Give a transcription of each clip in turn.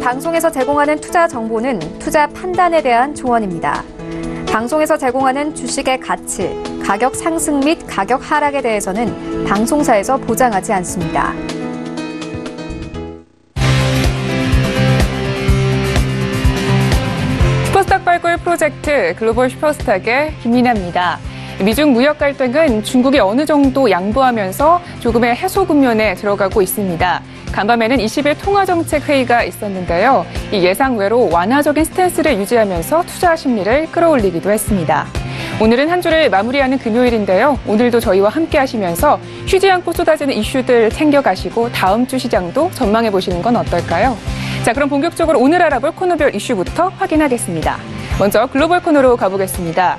방송에서 제공하는 투자 정보는 투자 판단에 대한 조언입니다. 방송에서 제공하는 주식의 가치, 가격 상승 및 가격 하락에 대해서는 방송사에서 보장하지 않습니다. 슈퍼스탁 발굴 프로젝트 글로벌 슈퍼스탁의 김민아입니다. 미중 무역 갈등은 중국이 어느 정도 양보하면서 조금의 해소 국면에 들어가고 있습니다. 간밤에는 20일 통화정책회의가 있었는데요. 이 예상외로 완화적인 스탠스를 유지하면서 투자 심리를 끌어올리기도 했습니다. 오늘은 한 주를 마무리하는 금요일인데요. 오늘도 저희와 함께 하시면서 쉬지 않고 쏟아지는 이슈들 챙겨가시고 다음 주 시장도 전망해 보시는 건 어떨까요? 자, 그럼 본격적으로 오늘 알아볼 코너별 이슈부터 확인하겠습니다. 먼저 글로벌 코너로 가보겠습니다.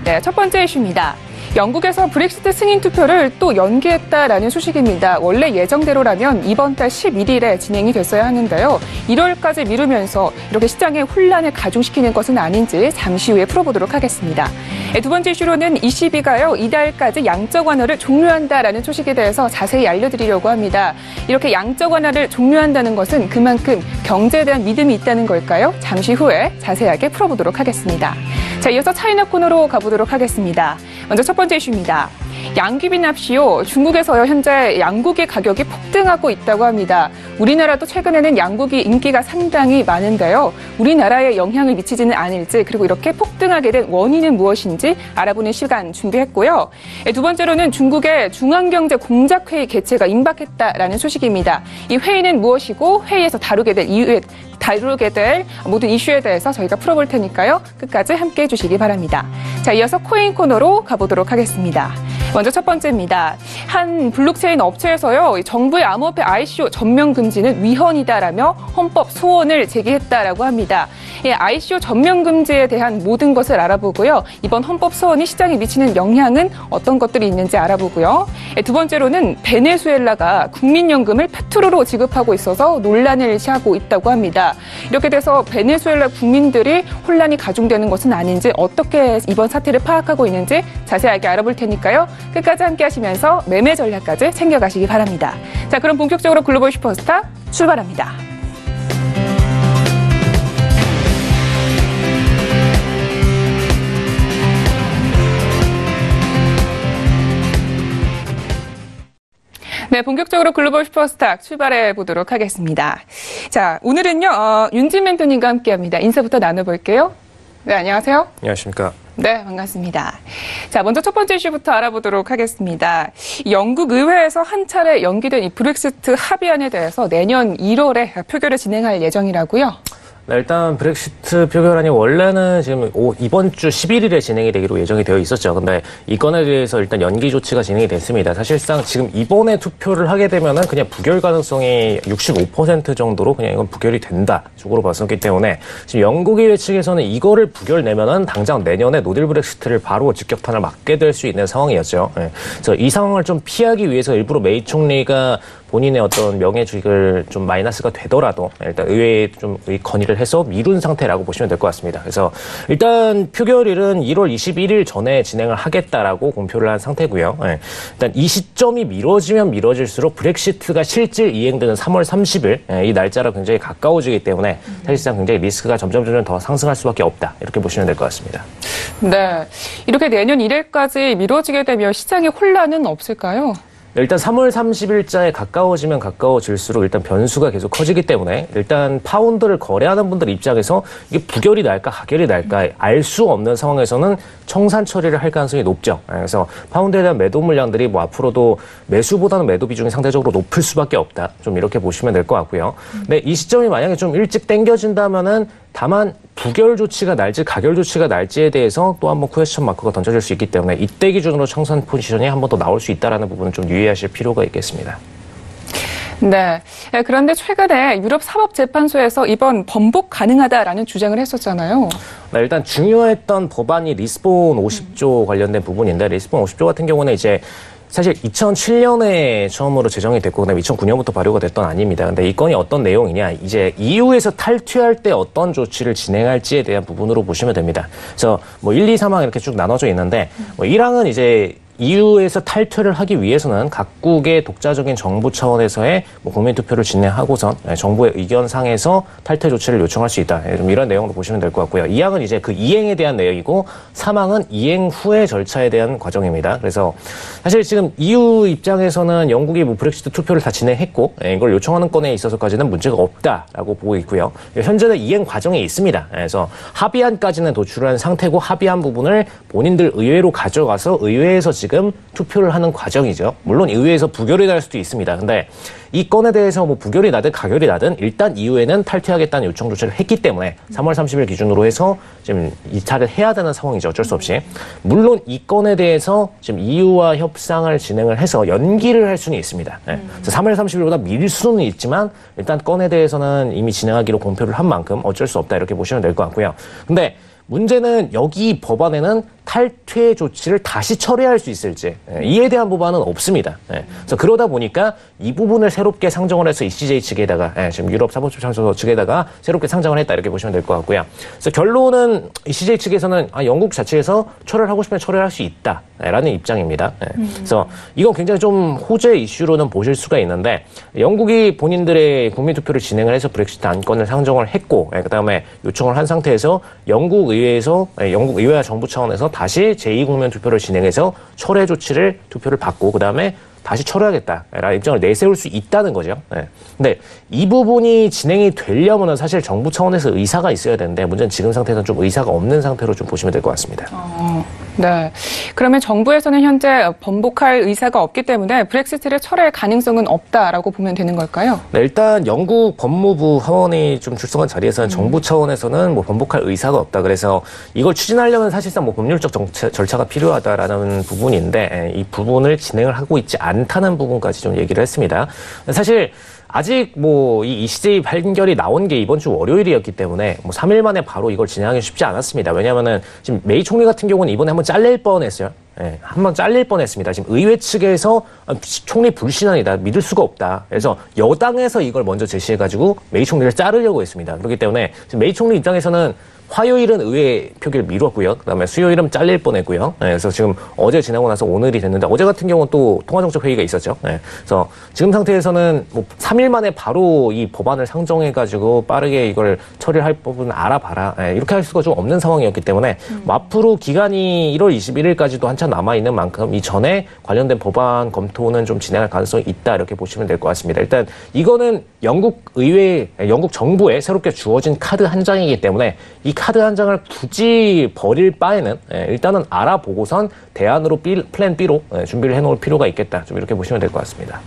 네, 첫 번째 이슈입니다. 영국에서 브렉시트 승인 투표를 또 연기했다라는 소식입니다. 원래 예정대로라면 이번 달 11일에 진행이 됐어야 하는데요. 1월까지 미루면서 이렇게 시장에 혼란을 가중시키는 것은 아닌지 잠시 후에 풀어보도록 하겠습니다. 두 번째 이슈로는 ECB가요, 이달까지 양적 완화를 종료한다라는 소식에 대해서 자세히 알려드리려고 합니다. 이렇게 양적 완화를 종료한다는 것은 그만큼 경제에 대한 믿음이 있다는 걸까요? 잠시 후에 자세하게 풀어보도록 하겠습니다. 자, 이어서 차이나 코너로 가보도록 하겠습니다. 먼저 첫 번째 이슈입니다. 양귀비 납시요. 중국에서요, 현재 양고기 가격이 폭등하고 있다고 합니다. 우리나라도 최근에는 양고기 인기가 상당히 많은데요. 우리나라에 영향을 미치지는 않을지, 그리고 이렇게 폭등하게 된 원인은 무엇인지 알아보는 시간 준비했고요. 두 번째로는 중국의 중앙경제공작회의 개최가 임박했다라는 소식입니다. 이 회의는 무엇이고 회의에서 다루게 될 모든 이슈에 대해서 저희가 풀어볼 테니까요. 끝까지 함께해 주시기 바랍니다. 자, 이어서 코인 코너로 가보도록 하겠습니다. 먼저 첫 번째입니다. 한 블록체인 업체에서요, 정부의 암호화폐 ICO 전면 금지는 위헌이다라며 헌법 소원을 제기했다라고 합니다. ICO 전면 금지에 대한 모든 것을 알아보고요. 이번 헌법 소원이 시장에 미치는 영향은 어떤 것들이 있는지 알아보고요. 두 번째로는 베네수엘라가 국민연금을 페트로로 지급하고 있어서 논란을 시하고 있다고 합니다. 이렇게 돼서 베네수엘라 국민들이 혼란이 가중되는 것은 아닌지, 어떻게 이번 사태를 파악하고 있는지 자세하게 알아볼 테니까요. 끝까지 함께 하시면서 매매 전략까지 챙겨가시기 바랍니다. 자, 그럼 본격적으로 글로벌 슈퍼스타 출발합니다. 네, 본격적으로 글로벌 슈퍼스타 출발해 보도록 하겠습니다. 자, 오늘은요, 윤진맨 편님과 함께합니다. 인사부터 나눠볼게요. 네, 안녕하세요. 안녕하십니까. 네, 반갑습니다. 자, 먼저 첫 번째 이슈부터 알아보도록 하겠습니다. 영국 의회에서 한 차례 연기된 이 브렉시트 합의안에 대해서 내년 1월에 표결을 진행할 예정이라고요? 네, 일단 브렉시트 표결안이 원래는 지금 이번 주 11일에 진행이 되기로 예정이 되어 있었죠. 근데 이 건에 대해서 일단 연기 조치가 진행이 됐습니다. 사실상 지금 이번에 투표를 하게 되면은 그냥 부결 가능성이 65% 정도로 그냥 이건 부결이 된다 쪽으로 봤었기 때문에 지금 영국 의회 측에서는 이거를 부결 내면은 당장 내년에 노딜 브렉시트를 바로 직격탄을 맞게 될 수 있는 상황이었죠. 네. 그래서 이 상황을 좀 피하기 위해서 일부러 메이 총리가 본인의 어떤 명예주익을 좀 마이너스가 되더라도 일단 의회에 좀 건의를 해서 미룬 상태라고 보시면 될 것 같습니다. 그래서 일단 표결일은 1월 21일 전에 진행을 하겠다라고 공표를 한 상태고요. 네. 일단 이 시점이 미뤄지면 미뤄질수록 브렉시트가 실질 이행되는 3월 30일 이 날짜가 굉장히 가까워지기 때문에 사실상 굉장히 리스크가 점점 더 상승할 수밖에 없다. 이렇게 보시면 될 것 같습니다. 네, 이렇게 내년 1월까지 미뤄지게 되면 시장에 혼란은 없을까요? 일단 3월 30일자에 가까워지면 가까워질수록 일단 변수가 계속 커지기 때문에 일단 파운드를 거래하는 분들 입장에서 이게 부결이 날까 가결이 날까 알 수 없는 상황에서는 청산 처리를 할 가능성이 높죠. 그래서 파운드에 대한 매도 물량들이 뭐 앞으로도 매수보다는 매도 비중이 상대적으로 높을 수밖에 없다. 좀 이렇게 보시면 될 것 같고요. 근데 이 시점이 만약에 좀 일찍 당겨진다면은 다만 부결 조치가 날지 가결 조치가 날지에 대해서 또 한 번 퀘스천 마크가 던져질 수 있기 때문에 이때 기준으로 청산 포지션이 한 번 더 나올 수 있다는 부분은 좀 유의하실 필요가 있겠습니다. 네. 그런데 최근에 유럽 사법재판소에서 이번 번복 가능하다라는 주장을 했었잖아요. 네, 일단 중요했던 법안이 리스본 50조 관련된 부분인데 리스본 50조 같은 경우는 이제 사실 2007년에 처음으로 제정이 됐고 그다음에 2009년부터 발효가 됐던 안입니다. 근데 이 건이 어떤 내용이냐, 이제 EU에서 탈퇴할 때 어떤 조치를 진행할지에 대한 부분으로 보시면 됩니다. 그래서 뭐 1, 2, 3항 이렇게 쭉 나눠져 있는데 뭐 1항은 이제 EU에서 탈퇴를 하기 위해서는 각국의 독자적인 정부 차원에서의 뭐 국민투표를 진행하고선 정부의 의견상에서 탈퇴 조치를 요청할 수 있다. 좀 이런 내용으로 보시면 될 것 같고요. 2항은 이제 그 이행에 대한 내용이고 3항은 이행 후의 절차에 대한 과정입니다. 그래서 사실 지금 EU 입장에서는 영국이 뭐 브렉시트 투표를 다 진행했고 이걸 요청하는 건에 있어서까지는 문제가 없다라고 보고 있고요. 현재는 이행 과정에 있습니다. 그래서 합의안까지는 도출한 상태고 합의안 부분을 본인들 의회로 가져가서 의회에서 지금 투표를 하는 과정이죠. 물론 의회에서 부결이 날 수도 있습니다. 근데 이 건에 대해서 뭐 부결이 나든 가결이 나든 일단 EU에는 탈퇴하겠다는 요청 조치를 했기 때문에 3월 30일 기준으로 해서 지금 이탈을 해야 되는 상황이죠. 어쩔 수 없이. 물론 이 건에 대해서 지금 EU와 협상을 진행을 해서 연기를 할 수는 있습니다. 그래서 3월 30일보다 미룰 수는 있지만 일단 건에 대해서는 이미 진행하기로 공표를 한 만큼 어쩔 수 없다 이렇게 보시면 될 것 같고요. 근데 문제는 여기 법안에는 탈퇴 조치를 다시 철회할 수 있을지 이에 대한 법안은 없습니다. 그래서 그러다 보니까 이 부분을 새롭게 상정을 해서 ECJ 측에다가 지금 유럽 사법재판소 측에다가 새롭게 상정을 했다 이렇게 보시면 될 것 같고요. 그래서 결론은 ECJ 측에서는 영국 자체에서 철회를 하고 싶으면 철회할 수 있다라는 입장입니다. 그래서 이건 굉장히 좀 호재 이슈로는 보실 수가 있는데 영국이 본인들의 국민투표를 진행을 해서 브렉시트 안건을 상정을 했고 그다음에 요청을 한 상태에서 영국 의회와 정부 차원에서 다시 제2국면 투표를 진행해서 철회 조치를 투표를 받고 그다음에 다시 철회하겠다라는 입장을 내세울 수 있다는 거죠. 근데 이 부분이 진행이 되려면 사실 정부 차원에서 의사가 있어야 되는데 문제는 지금 상태에서는 좀 의사가 없는 상태로 좀 보시면 될 것 같습니다. 네. 그러면 정부에서는 현재 번복할 의사가 없기 때문에 브렉시트를 철회할 가능성은 없다라고 보면 되는 걸까요? 네, 일단 영국 법무부 하원이 좀 출석한 자리에서는 정부 차원에서는 뭐 번복할 의사가 없다. 그래서 이걸 추진하려면 사실상 뭐 법률적 절차가 필요하다라는 부분인데 이 부분을 진행을 하고 있지 않다는 부분까지 좀 얘기를 했습니다. 사실 아직 뭐 이 ECJ 판결이 나온 게 이번 주 월요일이었기 때문에 뭐 3일 만에 바로 이걸 진행하기 쉽지 않았습니다. 왜냐하면은 지금 메이 총리 같은 경우는 이번에 한번 잘릴 뻔했어요. 한번 잘릴 뻔했습니다. 지금 의회 측에서 총리 불신안이다. 믿을 수가 없다. 그래서 여당에서 이걸 먼저 제시해가지고 메이 총리를 자르려고 했습니다. 그렇기 때문에 지금 메이 총리 입장에서는 화요일은 의회 표결을 미뤘고요. 그다음에 수요일은 잘릴 뻔했고요. 그래서 지금 어제 지나고 나서 오늘이 됐는데 어제 같은 경우는 또 통화정책 회의가 있었죠. 그래서 지금 상태에서는 뭐 3일 만에 바로 이 법안을 상정해가지고 빠르게 이걸 처리할 부분 알아봐라. 이렇게 할 수가 좀 없는 상황이었기 때문에 뭐 앞으로 기간이 1월 21일까지도 한참 남아있는 만큼 이전에 관련된 법안 검토는 좀 진행할 가능성이 있다. 이렇게 보시면 될 것 같습니다. 일단 이거는 영국 정부에 새롭게 주어진 카드 한 장이기 때문에 이 카드 한 장을 굳이 버릴 바에는 일단은 알아보고선 대안으로 플랜 B로 준비를 해놓을 필요가 있겠다. 좀 이렇게 보시면 될 것 같습니다.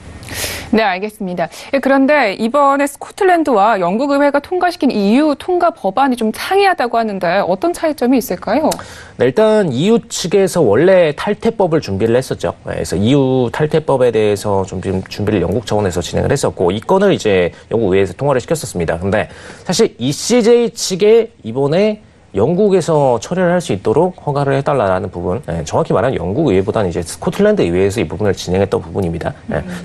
네, 알겠습니다. 그런데 이번에 스코틀랜드와 영국 의회가 통과시킨 EU 통과 법안이 좀 상이하다고 하는데 어떤 차이점이 있을까요? 네, 일단 EU 측에서 원래 탈퇴법을 준비를 했었죠. 그래서 EU 탈퇴법에 대해서 좀 준비를 영국 차원에서 진행을 했었고 이 건을 이제 영국 의회에서 통과를 시켰었습니다. 근데 사실 ECJ 측에 이번에 영국에서 처리를 할 수 있도록 허가를 해달라는 부분, 정확히 말하면 영국 의회보다는 이제 스코틀랜드 의회에서 이 부분을 진행했던 부분입니다.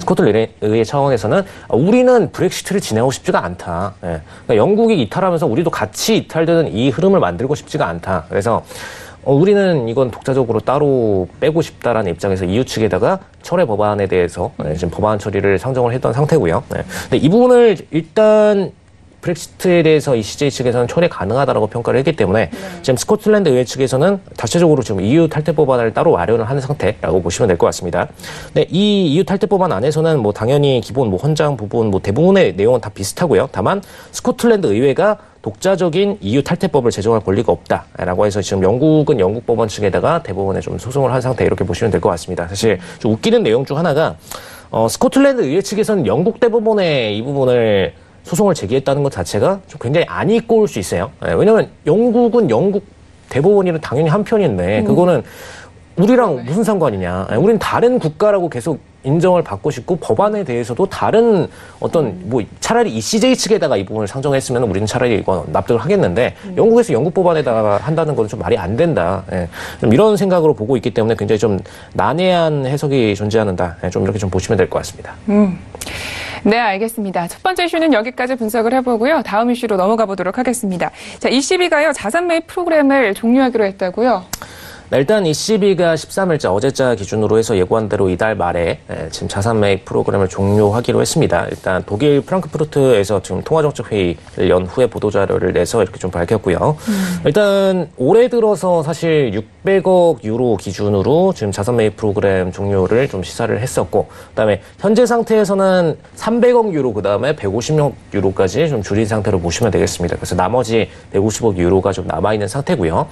스코틀랜드 의회 차원에서는 우리는 브렉시트를 진행하고 싶지가 않다. 그러니까 영국이 이탈하면서 우리도 같이 이탈되는 이 흐름을 만들고 싶지가 않다. 그래서 우리는 이건 독자적으로 따로 빼고 싶다라는 입장에서 EU 측에다가 철회 법안에 대해서 지금 법안 처리를 상정을 했던 상태고요. 근데 이 부분을 일단 브렉시트에 대해서 ECJ 측에서는 철회 가능하다라고 평가를 했기 때문에 지금 스코틀랜드 의회 측에서는 자체적으로 지금 EU 탈퇴 법안을 따로 마련을 하는 상태라고 보시면 될 것 같습니다. 근데 이 EU 탈퇴 법안 안에서는 뭐 당연히 기본 뭐 헌장 부분 뭐 대부분의 내용은 다 비슷하고요. 다만 스코틀랜드 의회가 독자적인 EU 탈퇴법을 제정할 권리가 없다라고 해서 지금 영국은 영국 법원 측에다가 대법원에 좀 소송을 한 상태 이렇게 보시면 될 것 같습니다. 사실 좀 웃기는 내용 중 하나가 스코틀랜드 의회 측에서는 영국 대법원에 이 부분을 소송을 제기했다는 것 자체가 좀 굉장히 안 입고 올 수 있어요. 왜냐하면 영국은 영국 대법원이랑 당연히 한 편인데 그거는 우리랑 무슨 상관이냐. 우리는 다른 국가라고 계속 인정을 받고 싶고 법안에 대해서도 다른 어떤 뭐 차라리 ECJ 측에다가 이 부분을 상정했으면 우리는 차라리 이거 납득을 하겠는데 영국에서 영국 법안에다가 한다는 건 좀 말이 안 된다. 좀 이런 생각으로 보고 있기 때문에 굉장히 좀 난해한 해석이 존재하는다. 좀 이렇게 좀 보시면 될 것 같습니다. 네, 알겠습니다. 첫 번째 이슈는 여기까지 분석을 해보고요. 다음 이슈로 넘어가 보도록 하겠습니다. 자, ECB가요, 자산 매입 프로그램을 종료하기로 했다고요? 일단 ECB가 13일자 어제자 기준으로 해서 예고한 대로 이달 말에 지금 자산 매입 프로그램을 종료하기로 했습니다. 일단 독일 프랑크푸르트에서 지금 통화정책 회의를 연 후에 보도자료를 내서 이렇게 좀 밝혔고요. 일단 올해 들어서 사실 600억 유로 기준으로 지금 자산 매입 프로그램 종료를 좀 시사를 했었고, 그다음에 현재 상태에서는 300억 유로 그다음에 150억 유로까지 좀 줄인 상태로 보시면 되겠습니다. 그래서 나머지 150억 유로가 좀 남아 있는 상태고요.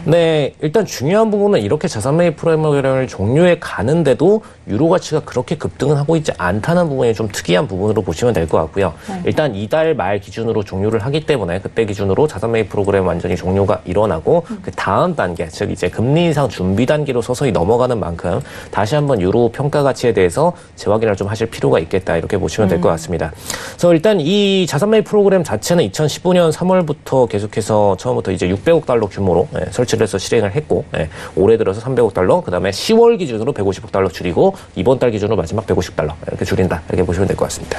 네, 일단 중요한 부분은 이렇게 자산 매입 프로그램을 종료해 가는데도 유로 가치가 그렇게 급등은 하고 있지 않다는 부분이 좀 특이한 부분으로 보시면 될 것 같고요. 일단 이달 말 기준으로 종료를 하기 때문에 그때 기준으로 자산 매입 프로그램 완전히 종료가 일어나고 그 다음 단계, 즉 이제 금리 인상 준비 단계로 서서히 넘어가는 만큼 다시 한번 유로 평가 가치에 대해서 재확인을 좀 하실 필요가 있겠다, 이렇게 보시면 될 것 같습니다. 그래서 일단 이 자산 매입 프로그램 자체는 2015년 3월부터 계속해서 처음부터 이제 600억 달러 규모로 설치를 해서 실행을 했고, 올해 들어서 300억 달러, 그 다음에 10월 기준으로 150억 달러 줄이고 이번 달 기준으로 마지막 150 달러 이렇게 줄인다, 이렇게 보시면 될 것 같습니다.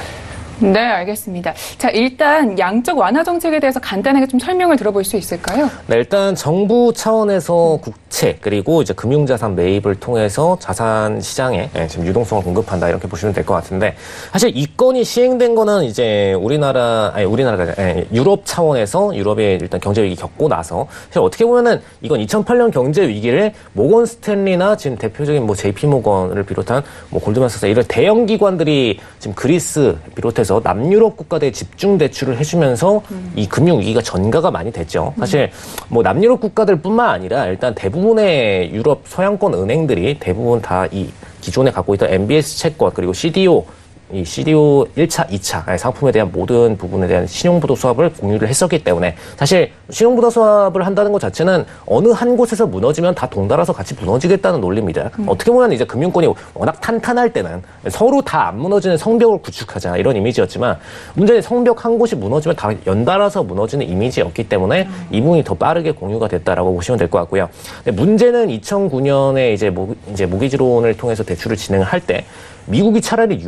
네, 알겠습니다. 자, 일단 양적 완화 정책에 대해서 간단하게 좀 설명을 들어볼 수 있을까요? 네, 일단 정부 차원에서 국채 그리고 이제 금융자산 매입을 통해서 자산 시장에 지금 유동성을 공급한다, 이렇게 보시면 될 것 같은데, 사실 이 건이 시행된 거는 이제 유럽 차원에서 유럽의 일단 경제 위기 겪고 나서, 사실 어떻게 보면은 이건 2008년 경제 위기를 모건 스탠리나 지금 대표적인 뭐 JP 모건을 비롯한 뭐 골드만삭스 이런 대형 기관들이 지금 그리스 비롯해서 남유럽 국가대에 집중 대출을 해주면서 이 금융 위기가 전가가 많이 됐죠. 사실 뭐 남유럽 국가들뿐만 아니라 일단 대부분의 유럽 서양권 은행들이 대부분 다 이 기존에 갖고 있던 MBS 채권 그리고 CDO 1차, 2차 상품에 대한 모든 부분에 대한 신용부도 수합을 공유를 했었기 때문에 사실 신용부도 수합을 한다는 것 자체는 어느 한 곳에서 무너지면 다 동달아서 같이 무너지겠다는 논리입니다. 어떻게 보면 이제 금융권이 워낙 탄탄할 때는 서로 다 안 무너지는 성벽을 구축하자, 이런 이미지였지만, 문제는 성벽 한 곳이 무너지면 다 연달아서 무너지는 이미지였기 때문에 이 부분이 더 빠르게 공유가 됐다라고 보시면 될 것 같고요. 근데 문제는 2009년에 이제 모기지론을 통해서 대출을 진행할 때 미국이 차라리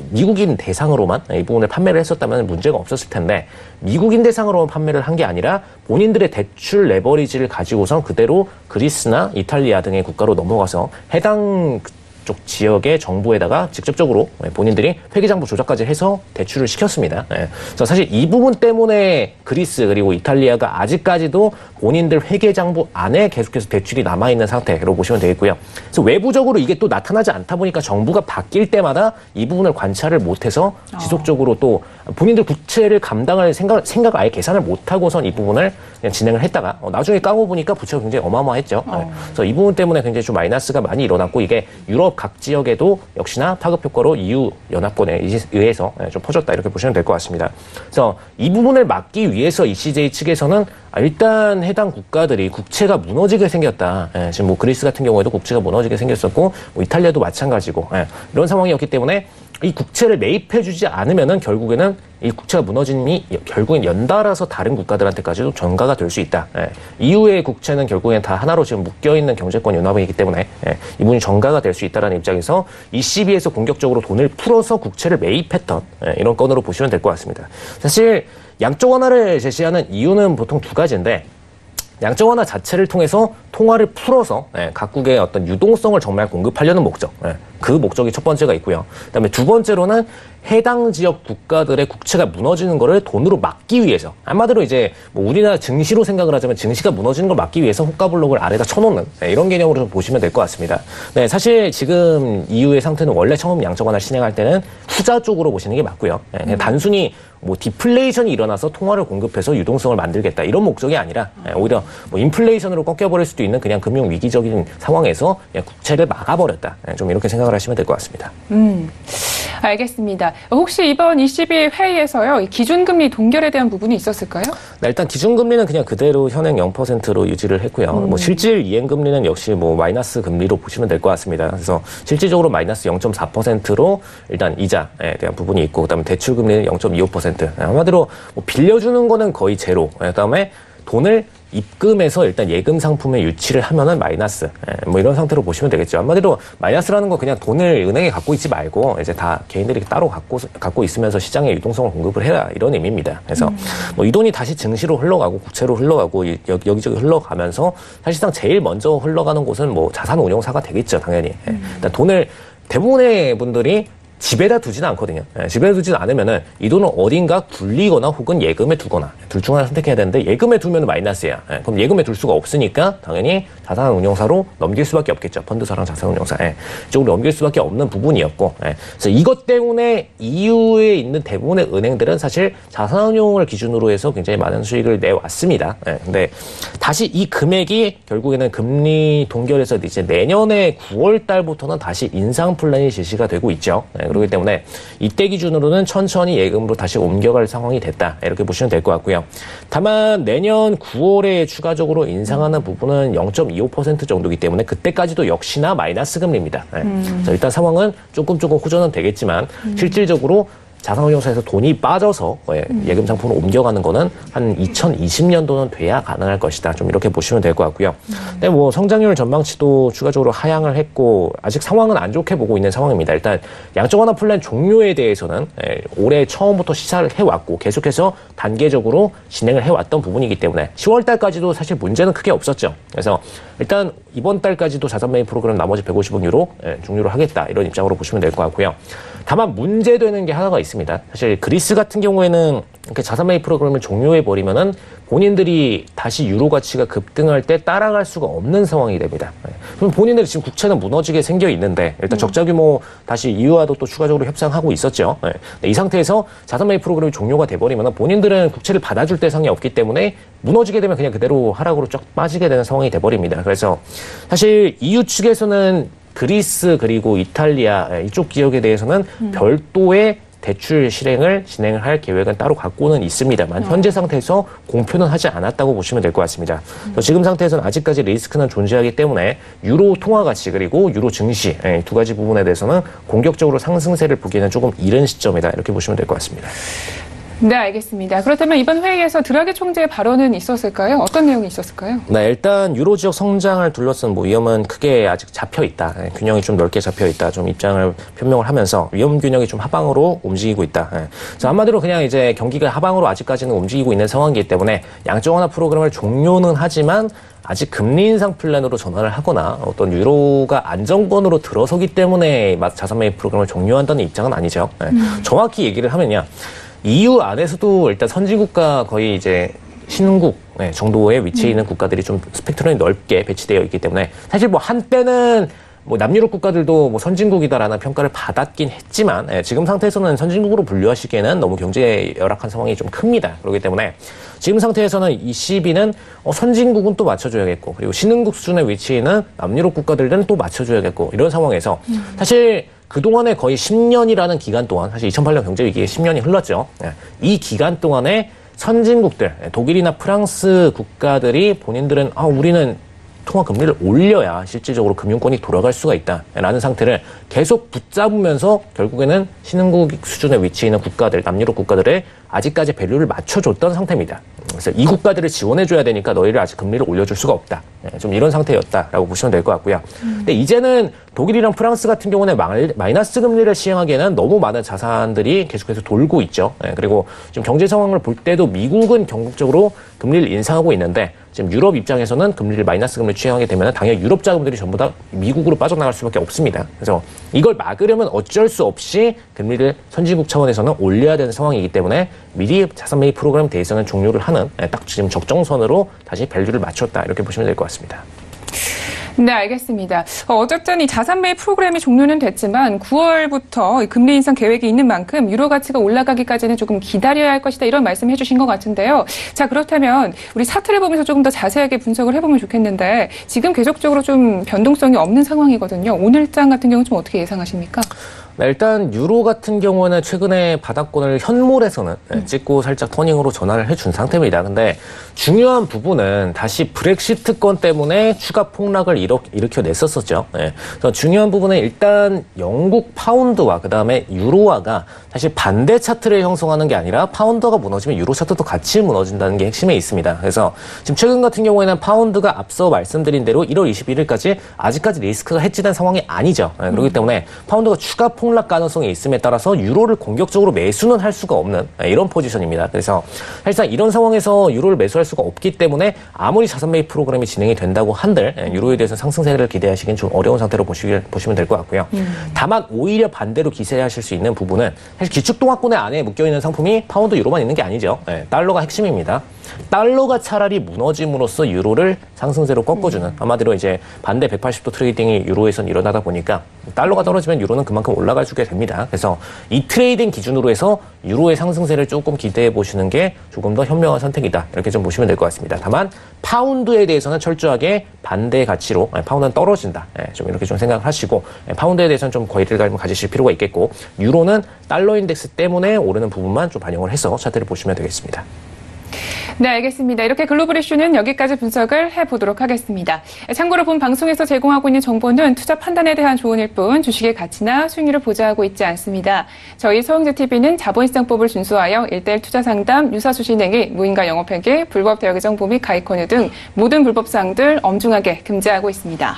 미국인 대상으로만 이 부분을 판매를 했었다면 문제가 없었을 텐데, 미국인 대상으로만 판매를 한 게 아니라 본인들의 대출 레버리지를 가지고선 그대로 그리스나 이탈리아 등의 국가로 넘어가서 해당 쪽 지역의 정부에다가 직접적으로 본인들이 회계장부 조작까지 해서 대출을 시켰습니다. 그래서 사실 이 부분 때문에 그리스 그리고 이탈리아가 아직까지도 본인들 회계장부 안에 계속해서 대출이 남아있는 상태로 보시면 되겠고요. 그래서 외부적으로 이게 또 나타나지 않다 보니까 정부가 바뀔 때마다 이 부분을 관찰을 못해서 지속적으로 또 본인들 부채를 감당할 생각을 아예 계산을 못하고선 이 부분을 그냥 진행을 했다가 나중에 까고 보니까 부채가 굉장히 어마어마했죠. 그래서 이 부분 때문에 굉장히 좀 마이너스가 많이 일어났고, 이게 유럽 각 지역에도 역시나 파급 효과로 EU 연합권에 의해서 좀 퍼졌다, 이렇게 보시면 될 것 같습니다. 그래서 이 부분을 막기 위해서 ECJ 측에서는 일단 해당 국가들이 국채가 무너지게 생겼다. 지금 뭐 그리스 같은 경우에도 국채가 무너지게 생겼었고, 뭐 이탈리아도 마찬가지고, 이런 상황이었기 때문에 이 국채를 매입해주지 않으면은 결국에는 이 국채가 무너짐이 결국엔 연달아서 다른 국가들한테까지도 전가가 될 수 있다. EU의 국채는 결국엔 다 하나로 지금 묶여있는 경제권 연합이기 때문에 이 부분이 전가가 될 수 있다는 입장에서 ECB에서 공격적으로 돈을 풀어서 국채를 매입했던 이런 건으로 보시면 될 것 같습니다. 사실 양적 완화를 제시하는 이유는 보통 두 가지인데, 양적 완화 자체를 통해서 통화를 풀어서 각국의 어떤 유동성을 정말 공급하려는 목적, 그 목적이 첫 번째가 있고요. 그다음에 두 번째로는 해당 지역 국가들의 국채가 무너지는 거를 돈으로 막기 위해서, 한마디로 이제 뭐 우리나라 증시로 생각을 하자면 증시가 무너지는 걸 막기 위해서 호가블록을 아래다 쳐놓는 이런 개념으로 좀 보시면 될 것 같습니다. 네, 사실 지금 EU의 상태는 원래 처음 양적 완화를 진행할 때는 후자 쪽으로 보시는 게 맞고요. 단순히 뭐 디플레이션이 일어나서 통화를 공급해서 유동성을 만들겠다, 이런 목적이 아니라 오히려 뭐 인플레이션으로 꺾여버릴 수도 있는 그냥 금융 위기적인 상황에서 그냥 국채를 막아버렸다, 좀 이렇게 생각을 하시면 될 것 같습니다. 알겠습니다. 혹시 이번 ECB 회의에서요, 이 기준금리 동결에 대한 부분이 있었을까요? 네, 일단 기준금리는 그냥 그대로 현행 0%로 유지를 했고요. 뭐 실질 이행금리는 역시 뭐 마이너스 금리로 보시면 될 것 같습니다. 그래서 실질적으로 마이너스 0.4%로 일단 이자에 대한 부분이 있고, 그다음에 대출금리는 0.25%. 한마디로 뭐 빌려주는 거는 거의 제로. 그다음에 돈을 입금해서 일단 예금 상품에 유치를 하면은 마이너스. 뭐 이런 상태로 보시면 되겠죠. 한마디로 마이너스라는 건 그냥 돈을 은행에 갖고 있지 말고 이제 다 개인들이 따로 갖고 있으면서 시장에 유동성을 공급을 해라 이런 의미입니다. 그래서 뭐 이 돈이 다시 증시로 흘러가고 국채로 흘러가고 여기저기 흘러가면서 사실상 제일 먼저 흘러가는 곳은 뭐 자산운용사가 되겠죠, 당연히. 일단 돈을 대부분의 분들이 집에다 두지는 않거든요. 집에다 두지는 않으면은 이 돈을 어딘가 굴리거나 혹은 예금에 두거나 둘 중 하나 선택해야 되는데 예금에 두면 마이너스야. 그럼 예금에 둘 수가 없으니까 당연히 자산운용사로 넘길 수밖에 없겠죠. 펀드사랑 자산운용사. 이쪽으로 넘길 수밖에 없는 부분이었고. 그래서 이것 때문에 EU에 있는 대부분의 은행들은 사실 자산운용을 기준으로 해서 굉장히 많은 수익을 내왔습니다. 근데 다시 이 금액이 결국에는 금리 동결에서 이제 내년에 9월 달부터는 다시 인상 플랜이 실시가 되고 있죠. 그렇기 때문에 이때 기준으로는 천천히 예금으로 다시 옮겨갈 상황이 됐다. 이렇게 보시면 될 것 같고요. 다만 내년 9월에 추가적으로 인상하는 부분은 0.25% 정도이기 때문에 그때까지도 역시나 마이너스 금리입니다. 그래서 일단 상황은 조금 호전은 되겠지만 실질적으로 자산운용사에서 돈이 빠져서 예금 상품으로 옮겨가는 거는 한 2020년도는 돼야 가능할 것이다. 좀 이렇게 보시면 될 것 같고요. 근데 뭐 성장률 전망치도 추가적으로 하향을 했고 아직 상황은 안 좋게 보고 있는 상황입니다. 일단 양적 완화 플랜 종료에 대해서는 올해 처음부터 시사를 해왔고 계속해서 단계적으로 진행을 해왔던 부분이기 때문에 10월 달까지도 사실 문제는 크게 없었죠. 그래서 일단 이번 달까지도 자산 매입 프로그램 나머지 150억 유로 종료를 하겠다. 이런 입장으로 보시면 될 것 같고요. 다만 문제되는 게 하나가 있습니다. 사실 그리스 같은 경우에는 이렇게 자산 매입 프로그램을 종료해버리면은 본인들이 다시 유로 가치가 급등할 때 따라갈 수가 없는 상황이 됩니다. 그럼 본인들이 지금 국채는 무너지게 생겨 있는데 일단 적자 규모 다시 EU와도 또 추가적으로 협상하고 있었죠. 이 상태에서 자산 매입 프로그램이 종료가 돼버리면은 본인들은 국채를 받아줄 대상이 없기 때문에 무너지게 되면 그냥 그대로 하락으로 쫙 빠지게 되는 상황이 돼버립니다. 그래서 사실 EU 측에서는 그리스 그리고 이탈리아 이쪽 지역에 대해서는 별도의 대출 실행을 진행을 할 계획은 따로 갖고는 있습니다만 현재 상태에서 공표는 하지 않았다고 보시면 될 것 같습니다. 지금 상태에서는 아직까지 리스크는 존재하기 때문에 유로 통화 가치 그리고 유로 증시 두 가지 부분에 대해서는 공격적으로 상승세를 보기에는 조금 이른 시점이다 이렇게 보시면 될 것 같습니다. 네, 알겠습니다. 그렇다면 이번 회의에서 드라기 총재의 발언은 있었을까요? 어떤 내용이 있었을까요? 네, 일단 유로 지역 성장을 둘러싼 위험은 크게 아직 잡혀 있다. 균형이 좀 넓게 잡혀 있다. 좀 입장을 표명을 하면서 위험 균형이 좀 하방으로 움직이고 있다. 그래서 한마디로 그냥 이제 경기가 하방으로 아직까지는 움직이고 있는 상황이기 때문에 양적 완화 프로그램을 종료는 하지만 아직 금리 인상 플랜으로 전환을 하거나 어떤 유로가 안정권으로 들어서기 때문에 자산 매입 프로그램을 종료한다는 입장은 아니죠. 정확히 얘기를 하면요. EU 안에서도 일단 선진국과 거의 이제 신흥국 정도의 위치에 있는 국가들이 좀 스펙트럼이 넓게 배치되어 있기 때문에 사실 뭐 한때는 뭐 남유럽 국가들도 뭐 선진국이다라는 평가를 받았긴 했지만 지금 상태에서는 선진국으로 분류하시기에는 너무 경제 열악한 상황이 좀 큽니다. 그렇기 때문에 지금 상태에서는 이 CB는 선진국은 또 맞춰줘야겠고 그리고 신흥국 수준의 위치에 있는 남유럽 국가들은 또 맞춰줘야겠고 이런 상황에서 사실 그동안에 거의 10년이라는 기간 동안 사실 2008년 경제위기에 10년이 흘렀죠. 이 기간 동안에 선진국들, 독일이나 프랑스 국가들이 본인들은 우리는 통화 금리를 올려야 실질적으로 금융권이 돌아갈 수가 있다라는 상태를 계속 붙잡으면서 결국에는 신흥국 수준의 위치에 있는 국가들, 남유럽 국가들의 아직까지 밸류를 맞춰줬던 상태입니다. 그래서 이 국가들을 지원해줘야 되니까 너희를 아직 금리를 올려줄 수가 없다. 좀 이런 상태였다라고 보시면 될 것 같고요. 근데 이제는 독일이랑 프랑스 같은 경우는 마이너스 금리를 시행하기에는 너무 많은 자산들이 계속해서 돌고 있죠. 그리고 지금 경제 상황을 볼 때도 미국은 경국적으로 금리를 인상하고 있는데 지금 유럽 입장에서는 금리를 마이너스 금리를 취하게 되면 당연히 유럽 자금들이 전부 다 미국으로 빠져나갈 수밖에 없습니다. 그래서 이걸 막으려면 어쩔 수 없이 금리를 선진국 차원에서는 올려야 되는 상황이기 때문에 미리 자산 매입 프로그램에 대해서는 종료를 하는 딱 지금 적정선으로 다시 밸류를 맞췄다 이렇게 보시면 될 것 같습니다. 네, 알겠습니다. 어쨌든 이 자산 매입 프로그램이 종료는 됐지만 9월부터 금리 인상 계획이 있는 만큼 유로 가치가 올라가기까지는 조금 기다려야 할 것이다 이런 말씀 해주신 것 같은데요. 자, 그렇다면 우리 사틀을 보면서 조금 더 자세하게 분석을 해보면 좋겠는데 지금 계속적으로 좀 변동성이 없는 상황이거든요. 오늘장 같은 경우는 좀 어떻게 예상하십니까? 네, 일단 유로 같은 경우는 최근에 바닥권을 현물에서는 찍고 살짝 터닝으로 전환을 해준 상태입니다. 근데 중요한 부분은 다시 브렉시트권 때문에 추가 폭락을 일으켜냈었죠. 네. 그래서 중요한 부분은 일단 영국 파운드와 그다음에 유로화가 사실 반대 차트를 형성하는 게 아니라 파운드가 무너지면 유로 차트도 같이 무너진다는 게 핵심에 있습니다. 그래서 지금 최근 같은 경우에는 파운드가 앞서 말씀드린 대로 1월 21일까지 아직까지 리스크가 해지된 상황이 아니죠. 네, 그렇기 때문에 파운드가 추가 폭락 가능성이 있음에 따라서 유로를 공격적으로 매수는 할 수가 없는 이런 포지션입니다. 그래서 사실상 이런 상황에서 유로를 매수할 수가 없기 때문에 아무리 자산 매입 프로그램이 진행이 된다고 한들 유로에 대해서 상승세를 기대하시긴 좀 어려운 상태로 보시면 될 것 같고요. 다만 오히려 반대로 기세하실 수 있는 부분은 사실 기축동화권의 안에 묶여있는 상품이 파운드 유로만 있는 게 아니죠. 네, 달러가 핵심입니다. 달러가 차라리 무너짐으로써 유로를 상승세로 꺾어주는 한마디로 이제 반대 180도 트레이딩이 유로에선 일어나다 보니까 달러가 떨어지면 유로는 그만큼 올라가 주게 됩니다. 그래서 이 트레이딩 기준으로 해서 유로의 상승세를 조금 기대해 보시는 게 조금 더 현명한 선택이다. 이렇게 좀 보시면 될 것 같습니다. 다만 파운드에 대해서는 철저하게 반대의 가치로 파운드는 떨어진다. 좀 이렇게 좀 생각하시고 파운드에 대해서는 좀 거리감을 가지실 필요가 있겠고 유로는 달러 인덱스 때문에 오르는 부분만 좀 반영을 해서 차트를 보시면 되겠습니다. 네, 알겠습니다. 이렇게 글로벌 이슈는 여기까지 분석을 해보도록 하겠습니다. 참고로 본 방송에서 제공하고 있는 정보는 투자 판단에 대한 조언일 뿐 주식의 가치나 수익률을 보장하고 있지 않습니다. 저희 서영재TV는 자본시장법을 준수하여 1:1 투자 상담, 유사수 진행이 무인가 영업회계, 불법 대여 정보 및 가입 권유 등 모든 불법 사항들 엄중하게 금지하고 있습니다.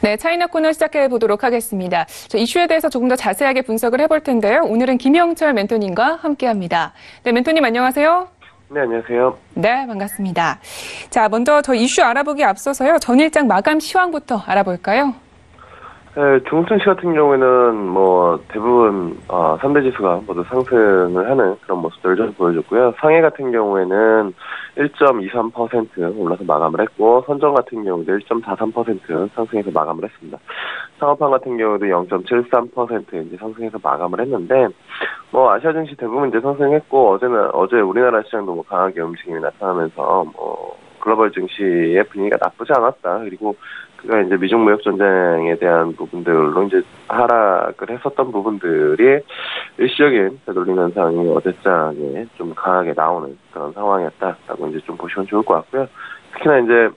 네, 차이나 코너 시작해 보도록 하겠습니다. 이슈에 대해서 조금 더 자세하게 분석을 해볼 텐데요. 오늘은 김영철 멘토님과 함께합니다. 네, 멘토님 안녕하세요. 네, 안녕하세요. 네, 반갑습니다. 자, 먼저 저 이슈 알아보기 앞서서요. 전일장 마감 시황부터 알아볼까요? 네, 중순시 같은 경우에는 뭐 대부분 3대 지수가 모두 상승을 하는 그런 모습들을 좀 보여줬고요. 상해 같은 경우에는 1.23% 올라서 마감을 했고 선정 같은 경우도 1.43% 상승해서 마감을 했습니다. 상업판 같은 경우도 0.73% 이제 상승해서 마감을 했는데 뭐 아시아 증시 대부분 이제 상승했고 어제 우리나라 시장도 뭐 강하게 움직임이 나타나면서 뭐 글로벌 증시의 분위기가 나쁘지 않았다. 그리고 그가 이제 미중 무역 전쟁에 대한 부분들로 이제 하락을 했었던 부분들이 일시적인 되돌림 현상이 어제장에 좀 강하게 나오는 그런 상황이었다라고 이제 좀 보시면 좋을 것 같고요. 특히나 이제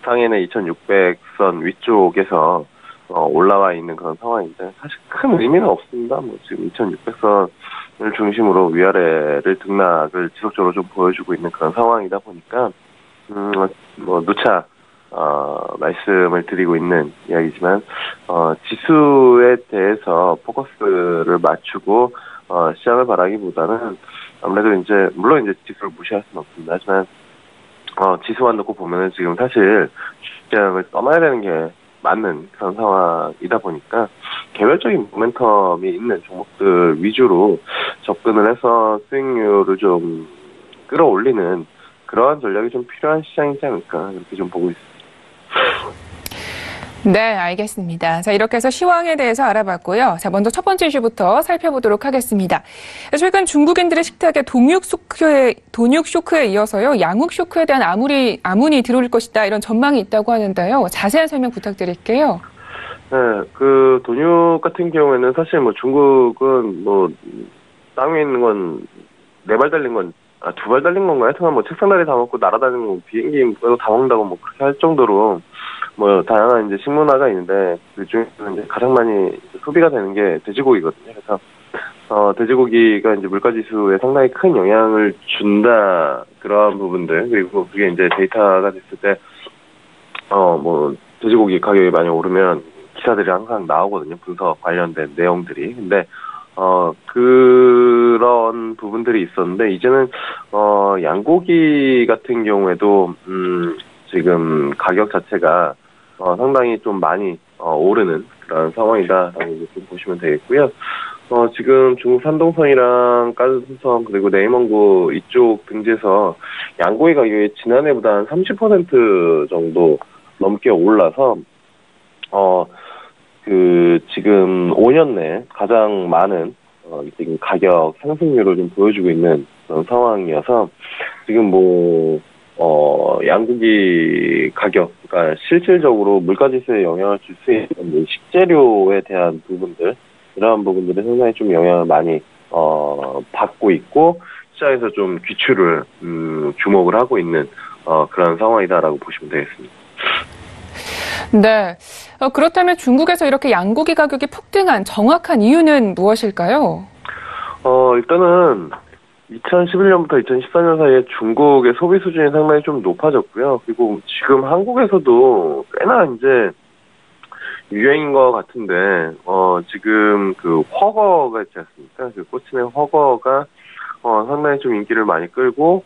상해는 2,600선 위쪽에서 올라와 있는 그런 상황인데 사실 큰 의미는 없습니다. 뭐 지금 2,600선을 중심으로 위아래를 등락을 지속적으로 좀 보여주고 있는 그런 상황이다 보니까 뭐 누차 말씀을 드리고 있는 이야기지만, 지수에 대해서 포커스를 맞추고, 시장을 바라기보다는 아무래도 이제, 물론 이제 지수를 무시할 수는 없습니다. 하지만, 지수만 놓고 보면은 지금 사실 시장을 떠나야 되는 게 맞는 그런 상황이다 보니까, 개별적인 모멘텀이 있는 종목들 위주로 접근을 해서 수익률을 좀 끌어올리는 그러한 전략이 좀 필요한 시장이지 않을까, 이렇게 좀 보고 있습니다. 네, 알겠습니다. 자, 이렇게 해서 시황에 대해서 알아봤고요. 자, 먼저 첫 번째 이슈부터 살펴보도록 하겠습니다. 최근 중국인들의 식탁에 돈육 쇼크에 이어서요, 양국 쇼크에 대한 아문이 들어올 것이다, 이런 전망이 있다고 하는데요. 자세한 설명 부탁드릴게요. 네, 그 돈육 같은 경우에는 사실 뭐 중국은 뭐 땅 위에 있는 건 4발 달린 건 2발 달린 건가요? 하여튼 뭐 책상다리 다 먹고 날아다니는 거 비행기도 다 먹는다고 뭐 그렇게 할 정도로 뭐 다양한 이제 식문화가 있는데 그 중에서 이제 가장 많이 소비가 되는 게 돼지고기거든요. 그래서 돼지고기가 이제 물가지수에 상당히 큰 영향을 준다, 그러한 부분들, 그리고 그게 이제 데이터가 됐을 때 돼지고기 가격이 많이 오르면 기사들이 항상 나오거든요. 분석 관련된 내용들이. 근데, 그런 부분들이 있었는데, 이제는, 양고기 같은 경우에도, 지금 가격 자체가, 상당히 좀 많이, 오르는 그런 상황이다라고 이제 좀 보시면 되겠고요. 지금 중국 산동성이랑 까르손성 그리고 내이멍구 이쪽 등지에서 양고기 가격이 지난해보다 한 30% 정도 넘게 올라서, 지금 5년 내 가장 많은, 지금 가격 상승률을 좀 보여주고 있는 그런 상황이어서, 지금 양고기 가격, 그러니까 실질적으로 물가지수에 영향을 줄 수 있는 식재료에 대한 부분들, 이러한 부분들이 상당히 좀 영향을 많이, 받고 있고, 시장에서 좀 귀추를, 주목을 하고 있는, 그런 상황이다라고 보시면 되겠습니다. 네. 그렇다면 중국에서 이렇게 양고기 가격이 폭등한 정확한 이유는 무엇일까요? 일단은 2011년부터 2014년 사이에 중국의 소비 수준이 상당히 좀 높아졌고요. 그리고 지금 한국에서도 꽤나 이제 유행인 것 같은데, 지금 그 훠궈가 있지 않습니까? 그 꼬치의 훠궈가, 상당히 좀 인기를 많이 끌고,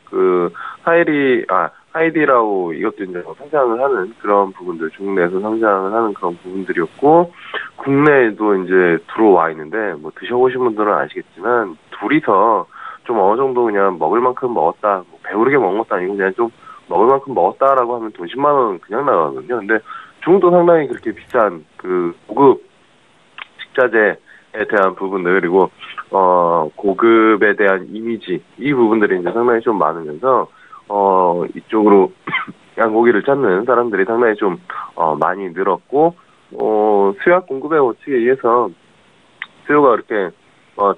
하이디라고 이것도 이제 성장을 하는 그런 부분들, 중국 내에서 성장을 하는 그런 부분들이었고, 국내에도 이제 들어와 있는데, 드셔보신 분들은 아시겠지만, 둘이서 좀 어느 정도 그냥 먹을 만큼 먹었다, 배부르게 먹은 것도 아니고, 그냥 좀 먹을 만큼 먹었다라고 하면 돈 10만 원 그냥 나가거든요. 근데 중국도 상당히 그렇게 비싼 그 고급 식자재에 대한 부분들, 그리고, 고급에 대한 이미지, 이 부분들이 이제 상당히 좀 많으면서, 이쪽으로 양고기를 찾는 사람들이 상당히 좀, 많이 늘었고, 수요와 공급의 원칙에 의해서 수요가 이렇게,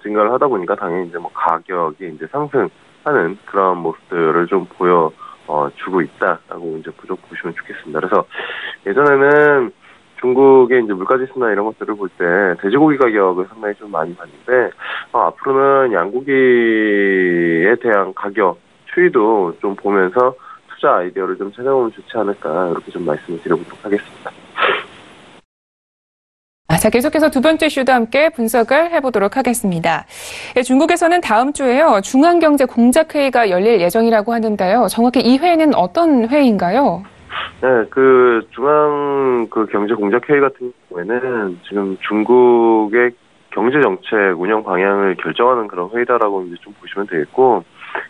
증가를 하다 보니까 당연히 이제 가격이 이제 상승하는 그런 모습들을 좀 주고 있다라고 이제 보시면 좋겠습니다. 그래서 예전에는 중국의 이제 물가지수나 이런 것들을 볼 때 돼지고기 가격을 상당히 좀 많이 봤는데, 앞으로는 양고기에 대한 가격 추이도 좀 보면서 투자 아이디어를 좀 찾아보면 좋지 않을까, 이렇게 좀 말씀을 드려보도록 하겠습니다. 자, 계속해서 두 번째 이슈도 함께 분석을 해보도록 하겠습니다. 중국에서는 다음 주에요, 중앙경제공작회의가 열릴 예정이라고 하는데요. 정확히 이 회의는 어떤 회의인가요? 네, 경제공작회의 같은 경우에는 지금 중국의 경제정책 운영 방향을 결정하는 그런 회의다라고 이제 좀 보시면 되겠고,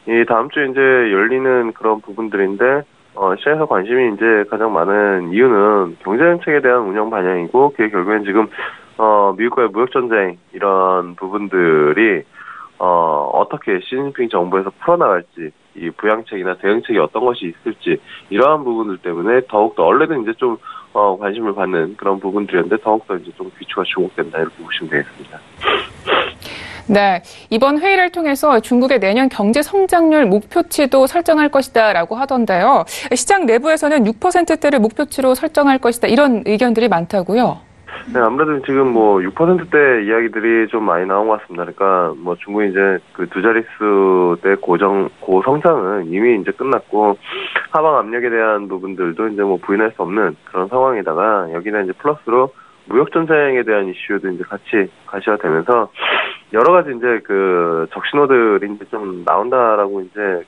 이 다음 주에 이제 열리는 그런 부분들인데, 시장에서 관심이 이제 가장 많은 이유는 경제정책에 대한 운영 방향이고, 그게 결국엔 지금, 미국과의 무역전쟁, 이런 부분들이, 어떻게 시진핑 정부에서 풀어나갈지, 이 부양책이나 대응책이 어떤 것이 있을지, 이러한 부분들 때문에 더욱더, 원래는 이제 좀, 관심을 받는 그런 부분들이었는데, 더욱더 이제 좀 귀추가 주목된다, 이렇게 보시면 되겠습니다. 네, 이번 회의를 통해서 중국의 내년 경제 성장률 목표치도 설정할 것이다라고 하던데요. 시장 내부에서는 6%대를 목표치로 설정할 것이다, 이런 의견들이 많다고요. 네, 아무래도 지금 6%대 이야기들이 좀 많이 나온 것 같습니다. 그러니까 중국이 이제 그 두 자릿수대 고성장은 이미 이제 끝났고, 하방 압력에 대한 부분들도 이제 부인할 수 없는 그런 상황에다가, 여기는 이제 플러스로 무역전쟁에 대한 이슈도 이제 같이 가시가 되면서, 여러 가지 이제 그 적신호들이 이제 좀 나온다라고 이제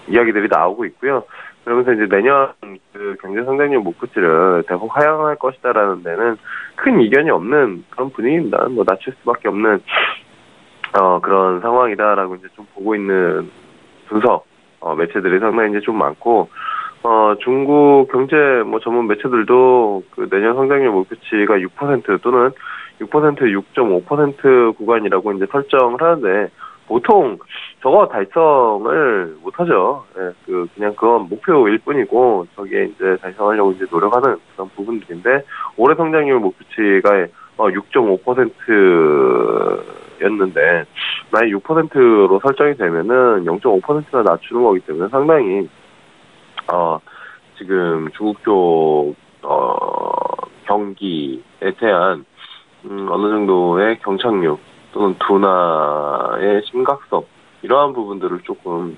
이야기들이 나오고 있고요. 그러면서 이제 내년 그 경제 성장률 목표치를 대폭 하향할 것이다라는 데는 큰 이견이 없는 그런 분위기입니다. 낮출 수밖에 없는, 그런 상황이다라고 이제 좀 보고 있는 분석, 매체들이 상당히 이제 좀 많고, 중국 경제 전문 매체들도 그 내년 성장률 목표치가 6% 또는 6%, 6.5% 구간이라고 이제 설정을 하는데, 보통 저거 달성을 못하죠. 예, 그냥 그건 목표일 뿐이고, 저기에 이제 달성하려고 이제 노력하는 그런 부분들인데, 올해 성장률 목표치가 6.5%였는데, 만약 6%로 설정이 되면은 0.5%나 낮추는 거기 때문에 상당히, 지금 중국 쪽, 경기에 대한, 어느 정도의 경착륙 또는 둔화의 심각성, 이러한 부분들을 조금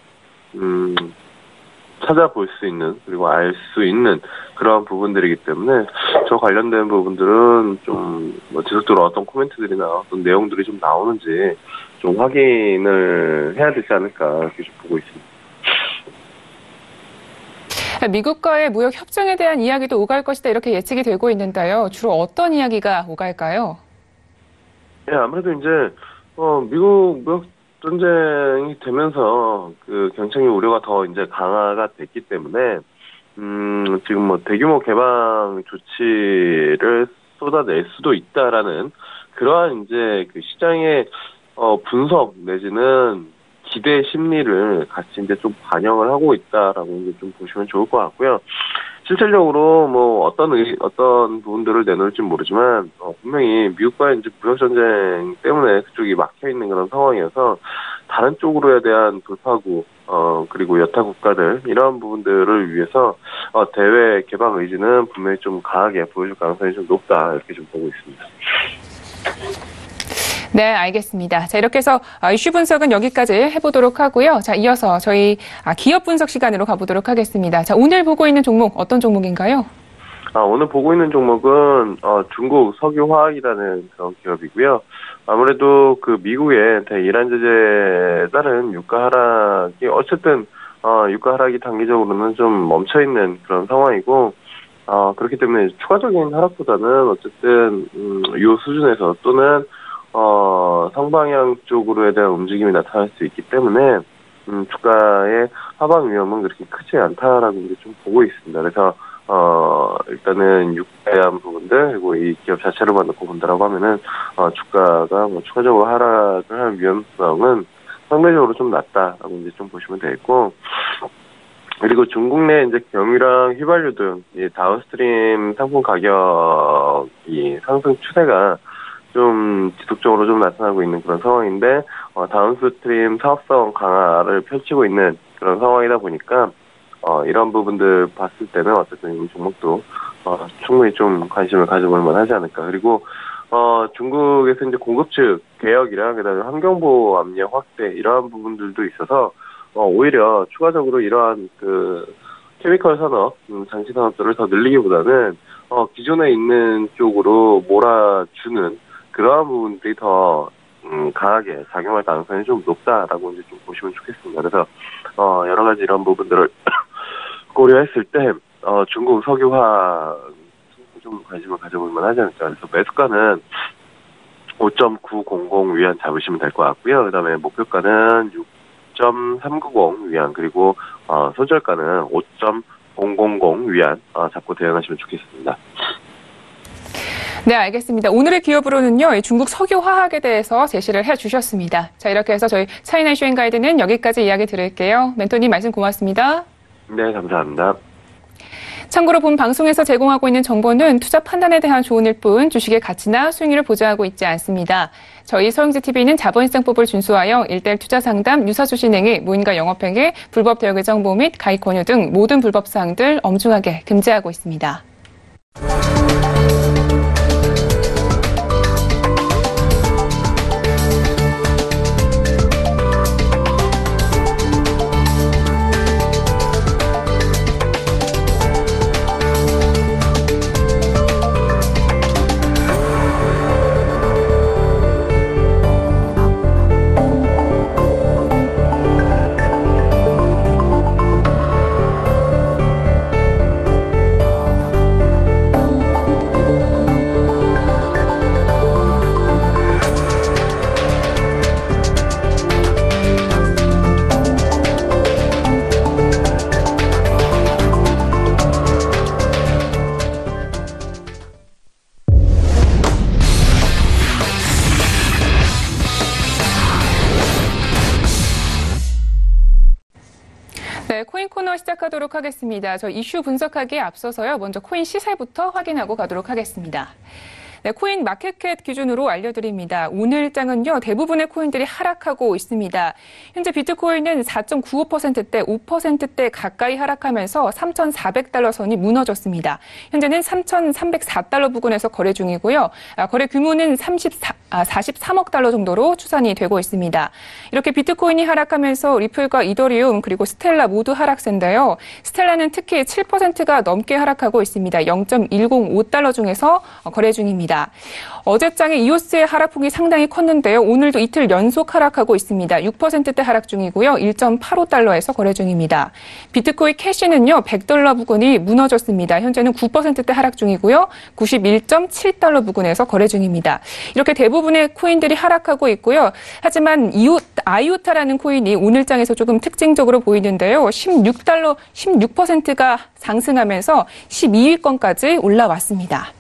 찾아볼 수 있는 그리고 알 수 있는 그런 부분들이기 때문에 저 관련된 부분들은 좀 지속적으로 어떤 코멘트들이나 어떤 내용들이 좀 나오는지 좀 확인을 해야 되지 않을까 이렇게 좀 보고 있습니다. 미국과의 무역 협정에 대한 이야기도 오갈 것이다 이렇게 예측이 되고 있는데요. 주로 어떤 이야기가 오갈까요? 예, 아무래도 이제 미국 무역 전쟁이 되면서 그 경쟁의 우려가 더 이제 강화가 됐기 때문에 지금 뭐 대규모 개방 조치를 쏟아낼 수도 있다라는 그러한 이제 그 시장의 분석 내지는 기대 심리를 같이 이제 좀 반영을 하고 있다라고 이제 좀 보시면 좋을 것 같고요. 실질적으로 뭐 어떤 부분들을 내놓을지 모르지만 분명히 미국과의 이제 무역 전쟁 때문에 그쪽이 막혀 있는 그런 상황이어서 다른 쪽으로에 대한 돌파구 그리고 여타 국가들 이런 부분들을 위해서 대외 개방 의지는 분명히 좀 강하게 보여줄 가능성이 좀 높다 이렇게 좀 보고 있습니다. 네, 알겠습니다. 자, 이렇게 해서 이슈 분석은 여기까지 해보도록 하고요. 자, 이어서 저희 기업 분석 시간으로 가보도록 하겠습니다. 자, 오늘 보고 있는 종목 어떤 종목인가요? 오늘 보고 있는 종목은 중국 석유화학이라는 그런 기업이고요. 아무래도 그 미국의 대이란 제재에 따른 유가 하락이 어쨌든 유가 하락이 단기적으로는 좀 멈춰 있는 그런 상황이고 그렇기 때문에 추가적인 하락보다는 어쨌든 이 수준에서 또는 상방향 쪽으로에 대한 움직임이 나타날 수 있기 때문에 주가의 하방 위험은 그렇게 크지 않다라고 이제 좀 보고 있습니다. 그래서 일단은 유가에 대한 부분들 그리고 이 기업 자체로만 놓고 본다라고 하면은 주가가 뭐 추가적으로 하락을 할 위험성은 상대적으로 좀 낮다라고 이제 좀 보시면 되겠고. 그리고 중국 내 이제 경유랑 휘발유 등 이 다운스트림 상품 가격이 상승 추세가 좀 지속적으로 좀 나타나고 있는 그런 상황인데 다운스트림 사업성 강화를 펼치고 있는 그런 상황이다 보니까 이런 부분들 봤을 때는 어쨌든 이 종목도 충분히 좀 관심을 가져볼 만하지 않을까. 그리고 중국에서 이제 공급 측 개혁이랑 그다음에 환경보호 압력 확대 이러한 부분들도 있어서 오히려 추가적으로 이러한 그 케미컬 산업, 장치 산업들을 더 늘리기보다는 기존에 있는 쪽으로 몰아주는 그러한 부분들이 더 강하게 작용할 가능성이 좀 높다라고 이제 좀 보시면 좋겠습니다. 그래서 여러 가지 이런 부분들을 고려했을 때 중국 석유화 좀 관심을 가져볼 만하지 않을까. 그래서 매수가는 5.900 위안 잡으시면 될 것 같고요. 그다음에 목표가는 6.390 위안 그리고 손절가는 5.000 위안 잡고 대응하시면 좋겠습니다. 네, 알겠습니다. 오늘의 기업으로는요, 중국 석유화학에 대해서 제시를 해주셨습니다. 자, 이렇게 해서 저희 차이나 이슈 가이드는 여기까지 이야기 들을게요. 멘토님 말씀 고맙습니다. 네, 감사합니다. 참고로 본 방송에서 제공하고 있는 정보는 투자 판단에 대한 조언일 뿐 주식의 가치나 수익률을 보장하고 있지 않습니다. 저희 서영지TV는 자본시장법을 준수하여 1:1 투자 상담, 유사주식행위, 무인가 영업행위, 불법 대역의 정보 및 가입 권유 등 모든 불법 사항들 엄중하게 금지하고 있습니다. 네, 코인 코너 시작하도록 하겠습니다. 저 이슈 분석하기에 앞서서요. 먼저 코인 시세부터 확인하고 가도록 하겠습니다. 네, 코인 마켓캡 기준으로 알려드립니다. 오늘 일장은요, 대부분의 코인들이 하락하고 있습니다. 현재 비트코인은 4.95%대, 5%대 가까이 하락하면서 3,400달러 선이 무너졌습니다. 현재는 3,304달러 부근에서 거래 중이고요. 거래 규모는 43억 달러 정도로 추산이 되고 있습니다. 이렇게 비트코인이 하락하면서 리플과 이더리움 그리고 스텔라 모두 하락세인데요. 스텔라는 특히 7%가 넘게 하락하고 있습니다. 0.105달러 중에서 거래 중입니다. 어제장에 이오스의 하락폭이 상당히 컸는데요. 오늘도 이틀 연속 하락하고 있습니다. 6%대 하락 중이고요. 1.85달러에서 거래 중입니다. 비트코인 캐시는요. 100달러 부근이 무너졌습니다. 현재는 9%대 하락 중이고요. 91.7달러 부근에서 거래 중입니다. 이렇게 대부분의 코인들이 하락하고 있고요. 하지만 아이오타라는 코인이 오늘장에서 조금 특징적으로 보이는데요. 16%가 상승하면서 12위권까지 올라왔습니다.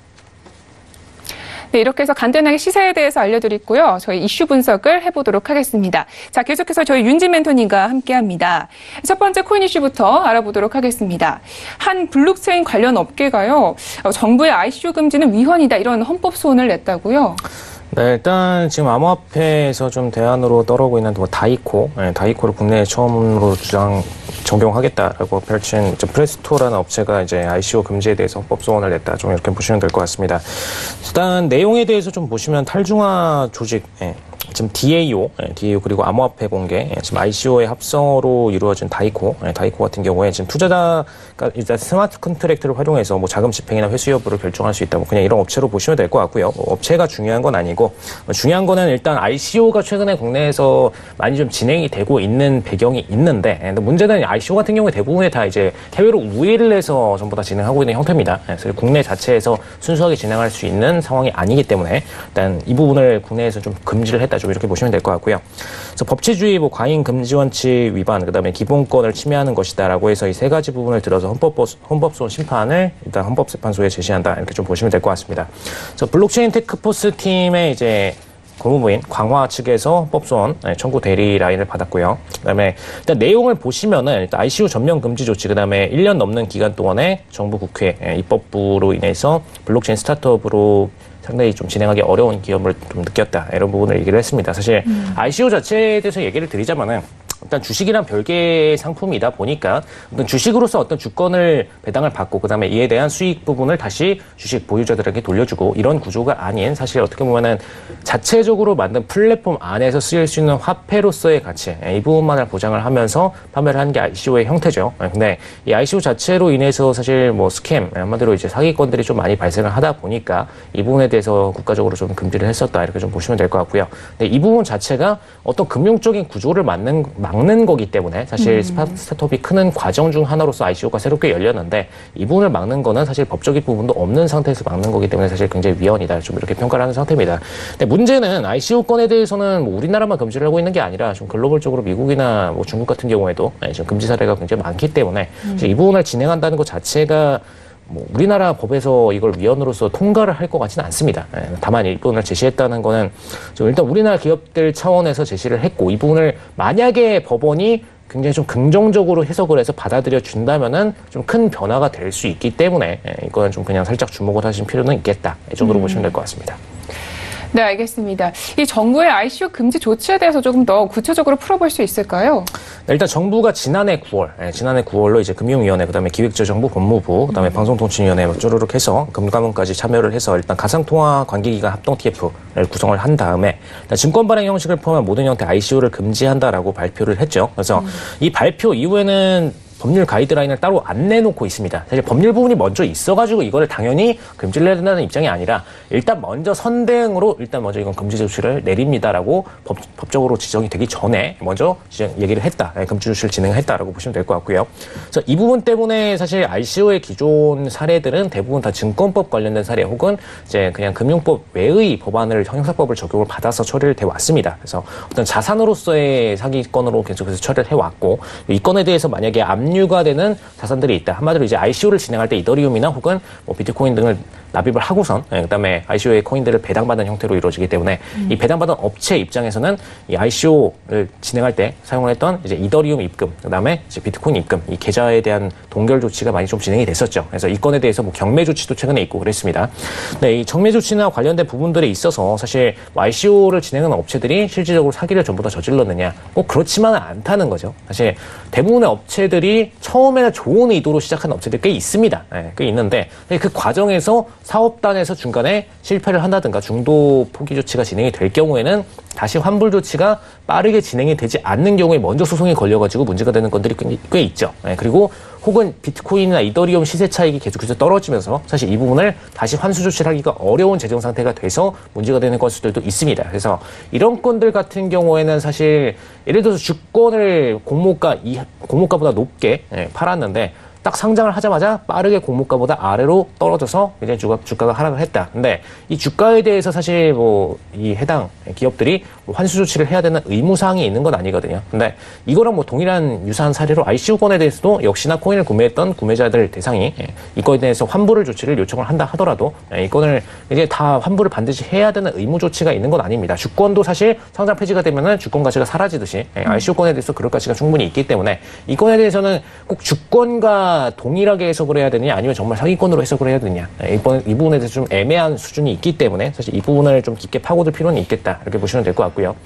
네, 이렇게 해서 간단하게 시세에 대해서 알려드렸고요. 저희 이슈 분석을 해보도록 하겠습니다. 자, 계속해서 저희 윤지 멘토님과 함께합니다. 첫 번째 코인 이슈부터 알아보도록 하겠습니다. 한 블록체인 관련 업계가요. 정부의 ICO 금지는 위헌이다 이런 헌법 소원을 냈다고요. 네, 일단 지금 암호화폐에서 좀 대안으로 떠오르고 있는 다이코, 다이코를 국내에 처음으로 적용하겠다라고 펼친 프레스토라는 업체가 이제 ICO 금지에 대해서 헌법 소원을 냈다. 좀 이렇게 보시면 될 것 같습니다. 일단 내용에 대해서 좀 보시면 탈중화 조직, 지금 DAO 그리고 암호화폐 공개, 지금 ICO의 합성으로 이루어진 다이코 같은 경우에 지금 투자자가 일단 스마트 컨트랙트를 활용해서 뭐 자금 집행이나 회수 여부를 결정할 수 있다. 뭐 그냥 이런 업체로 보시면 될 것 같고요. 업체가 중요한 건 아니고 중요한 거는 일단 ICO가 최근에 국내에서 많이 좀 진행이 되고 있는 배경이 있는데 문제는 ICO 같은 경우에 대부분이 다 이제 해외로 우회를 해서 전부 다 진행하고 있는 형태입니다. 그래서 국내 자체에서 순수하게 진행할 수 있는 상황이 아니기 때문에 일단 이 부분을 국내에서 좀 금지를 했다. 좀 이렇게 보시면 될 것 같고요. 그래서 법치주의, 과잉 금지 원칙 위반, 그다음에 기본권을 침해하는 것이다라고 해서 이 세 가지 부분을 들어서 헌법소원 심판을 일단 헌법재판소에 제시한다 이렇게 좀 보시면 될 것 같습니다. 그래서 블록체인 테크포스 팀의 이제 고무부인 광화 측에서 헌법소원 청구 대리 라인을 받았고요. 그다음에 일단 내용을 보시면은 일단 ICO 전면 금지 조치, 그다음에 1년 넘는 기간 동안에 정부 국회 입법부로 인해서 블록체인 스타트업으로 상당히 좀 진행하기 어려운 기업을 좀 느꼈다. 이런 부분을 얘기를 했습니다. 사실 ICO 자체에 대해서 얘기를 드리자면은 일단 주식이란 별개의 상품이다 보니까 어떤 주식으로서 어떤 주권을 배당을 받고 그다음에 이에 대한 수익 부분을 다시 주식 보유자들에게 돌려주고 이런 구조가 아닌 사실 어떻게 보면은 자체적으로 만든 플랫폼 안에서 쓰일 수 있는 화폐로서의 가치 이 부분만을 보장을 하면서 판매를 하는 게 ICO의 형태죠. 근데 이 ICO 자체로 인해서 사실 뭐 스캠 한마디로 이제 사기건들이 좀 많이 발생을 하다 보니까 이 부분에 대해서 국가적으로 좀 금지를 했었다 이렇게 좀 보시면 될 것 같고요. 근데 이 부분 자체가 어떤 금융적인 구조를 막는 거기 때문에 사실 스타트업이 크는 과정 중 하나로서 ICO가 새롭게 열렸는데 이 부분을 막는 거는 사실 법적인 부분도 없는 상태에서 막는 거기 때문에 사실 굉장히 위헌이다 좀 이렇게 평가를 하는 상태입니다. 근데 문제는 ICO권에 대해서는 뭐 우리나라만 금지를 하고 있는 게 아니라 좀 글로벌적으로 미국이나 뭐 중국 같은 경우에도 지금 금지 사례가 굉장히 많기 때문에 이 부분을 진행한다는 것 자체가 뭐 우리나라 법에서 이걸 위헌으로서 통과를 할 것 같지는 않습니다. 다만 이 부분을 제시했다는 거는 좀 일단 우리나라 기업들 차원에서 제시를 했고 이 부분을 만약에 법원이 굉장히 좀 긍정적으로 해석을 해서 받아들여 준다면은 좀 큰 변화가 될 수 있기 때문에 이거는 좀 그냥 살짝 주목을 하실 필요는 있겠다. 이 정도로 보시면 될 것 같습니다. 네, 알겠습니다. 이 정부의 ICO 금지 조치에 대해서 조금 더 구체적으로 풀어볼 수 있을까요? 네, 일단 정부가 지난해 9월로 이제 금융위원회, 그다음에 기획재정부, 법무부, 그다음에 방송통신위원회 쪼르륵 해서 금감원까지 참여를 해서 일단 가상통화 관계기관 합동 TF를 구성을 한 다음에 일단 증권 발행 형식을 포함한 모든 형태 ICO를 금지한다라고 발표를 했죠. 그래서 이 발표 이후에는 법률 가이드라인을 따로 안 내놓고 있습니다. 사실 법률 부분이 먼저 있어가지고 이거를 당연히 금지를 해야 된다는 입장이 아니라 일단 먼저 선대응으로 일단 먼저 이건 금지 조치를 내립니다라고 법적으로 지정이 되기 전에 먼저 얘기를 했다. 금지 조치를 진행했다라고 보시면 될 것 같고요. 그래서 이 부분 때문에 사실 ICO의 기존 사례들은 대부분 다 증권법 관련된 사례 혹은 이제 그냥 금융법 외의 법안을 형사법을 적용을 받아서 처리를 돼 왔습니다. 그래서 어떤 자산으로서의 사기건으로 계속해서 처리를 해왔고 이 건에 대해서 만약에 압류가 되는 자산들이 있다. 한마디로 이제 ICO를 진행할 때 이더리움이나 혹은 뭐 비트코인 등을 납입을 하고선 그다음에 ICO의 코인들을 배당받는 형태로 이루어지기 때문에 이 배당받은 업체 입장에서는 이 ICO를 진행할 때 사용했던 이제 이더리움 입금, 그다음에 이제 비트코인 입금 이 계좌에 대한 동결 조치가 많이 좀 진행이 됐었죠. 그래서 이 건에 대해서 뭐 경매 조치도 최근에 있고 그랬습니다. 네, 이 경매 조치나 관련된 부분들에 있어서 사실 뭐 ICO를 진행하는 업체들이 실질적으로 사기를 전부 다 저질렀느냐? 꼭 그렇지만은 않다는 거죠. 사실 대부분의 업체들이 처음에는 좋은 의도로 시작한 업체들 꽤 있습니다. 꽤 있는데 그 과정에서 사업단에서 중간에 실패를 한다든가 중도 포기 조치가 진행이 될 경우에는 다시 환불 조치가 빠르게 진행이 되지 않는 경우에 먼저 소송이 걸려가지고 문제가 되는 건들이 꽤 있죠. 그리고 혹은 비트코인이나 이더리움 시세 차익이 계속해서 떨어지면서 사실 이 부분을 다시 환수 조치를 하기가 어려운 재정 상태가 돼서 문제가 되는 건수들도 있습니다. 그래서 이런 건들 같은 경우에는 사실 예를 들어서 주권을 공모가보다 높게 팔았는데 딱 상장을 하자마자 빠르게 공모가보다 아래로 떨어져서 이제 주가가 하락을 했다. 근데 이 주가에 대해서 사실 이 해당 기업들이 환수 조치를 해야 되는 의무사항이 있는 건 아니거든요. 근데 이거랑 동일한 유사한 사례로 ICO권에 대해서도 역시나 코인을 구매했던 구매자들 대상이 이거에 대해서 환불을 조치를 요청을 한다 하더라도 이건을 이제 다 환불을 반드시 해야 되는 의무 조치가 있는 건 아닙니다. 주권도 사실 상장 폐지가 되면은 주권 가치가 사라지듯이 ICO권에 대해서 그럴 가치가 충분히 있기 때문에 이건에 대해서는 꼭 주권과 동일하게 해석을 해야 되느냐 아니면 정말 사기권으로 해석을 해야 되느냐 이 부분에 대해서 좀 애매한 수준이 있기 때문에 사실 이 부분을 좀 깊게 파고들 필요는 있겠다 이렇게 보시면 될 것 같고요.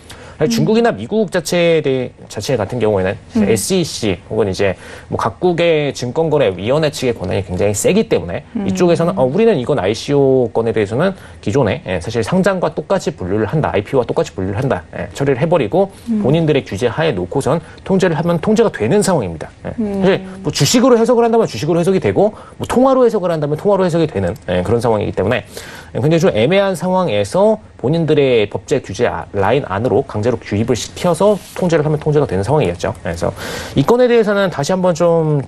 중국이나 미국 자체 같은 경우에는 SEC 혹은 이제 각국의 증권거래위원회 측의 권한이 굉장히 세기 때문에 이쪽에서는 우리는 이건 ICO권에 대해서는 기존에 사실 상장과 똑같이 분류를 한다, IPO와 똑같이 분류를 한다, 처리를 해버리고 본인들의 규제 하에 놓고선 통제를 하면 통제가 되는 상황입니다. 사실 주식으로 해석을 한다면 주식으로 해석이 되고 통화로 해석을 한다면 통화로 해석이 되는 그런 상황이기 때문에 굉장히 좀 애매한 상황에서 본인들의 법제 규제 라인 안으로 강제로 유입을 시켜서 통제를 하면 통제가 되는 상황이었죠. 그래서 이 건에 대해서는 다시 한번 좀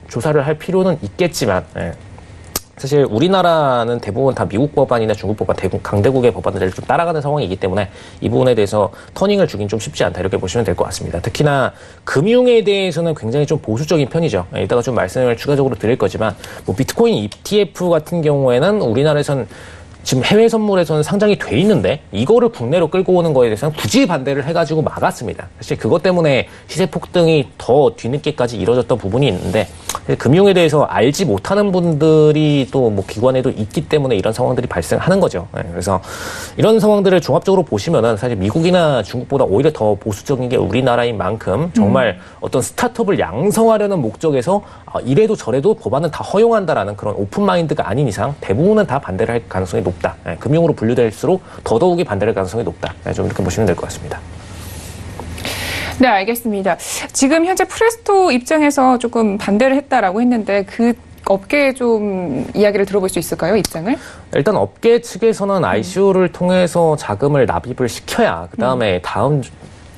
조사를 할 필요는 있겠지만 사실 우리나라는 대부분 다 미국 법안이나 중국 법안, 강대국의 법안들을 좀 따라가는 상황이기 때문에 이 부분에 대해서 터닝을 주긴 좀 쉽지 않다 이렇게 보시면 될 것 같습니다. 특히나 금융에 대해서는 굉장히 좀 보수적인 편이죠. 이따가 좀 말씀을 추가적으로 드릴 거지만 비트코인 ETF 같은 경우에는 우리나라에선 지금 해외 선물에서는 상장이 돼 있는데 이거를 국내로 끌고 오는 거에 대해서는 굳이 반대를 해가지고 막았습니다. 사실 그것 때문에 시세 폭등이 더 뒤늦게까지 이뤄졌던 부분이 있는데 금융에 대해서 알지 못하는 분들이 또 기관에도 있기 때문에 이런 상황들이 발생하는 거죠. 그래서 이런 상황들을 종합적으로 보시면은 사실 미국이나 중국보다 오히려 더 보수적인 게 우리나라인 만큼 정말 어떤 스타트업을 양성하려는 목적에서 이래도 저래도 법안은 다 허용한다라는 그런 오픈 마인드가 아닌 이상 대부분은 다 반대를 할 가능성이 높다. 금융으로 분류될수록 더더욱이 반대할 가능성이 높다. 좀 이렇게 보시면 될 것 같습니다. 네, 알겠습니다. 지금 현재 프레스토 입장에서 조금 반대를 했다라고 했는데 그 업계에 좀 이야기를 들어볼 수 있을까요, 입장을? 일단 업계 측에서는 ICO를 통해서 자금을 납입을 시켜야 그다음에 다음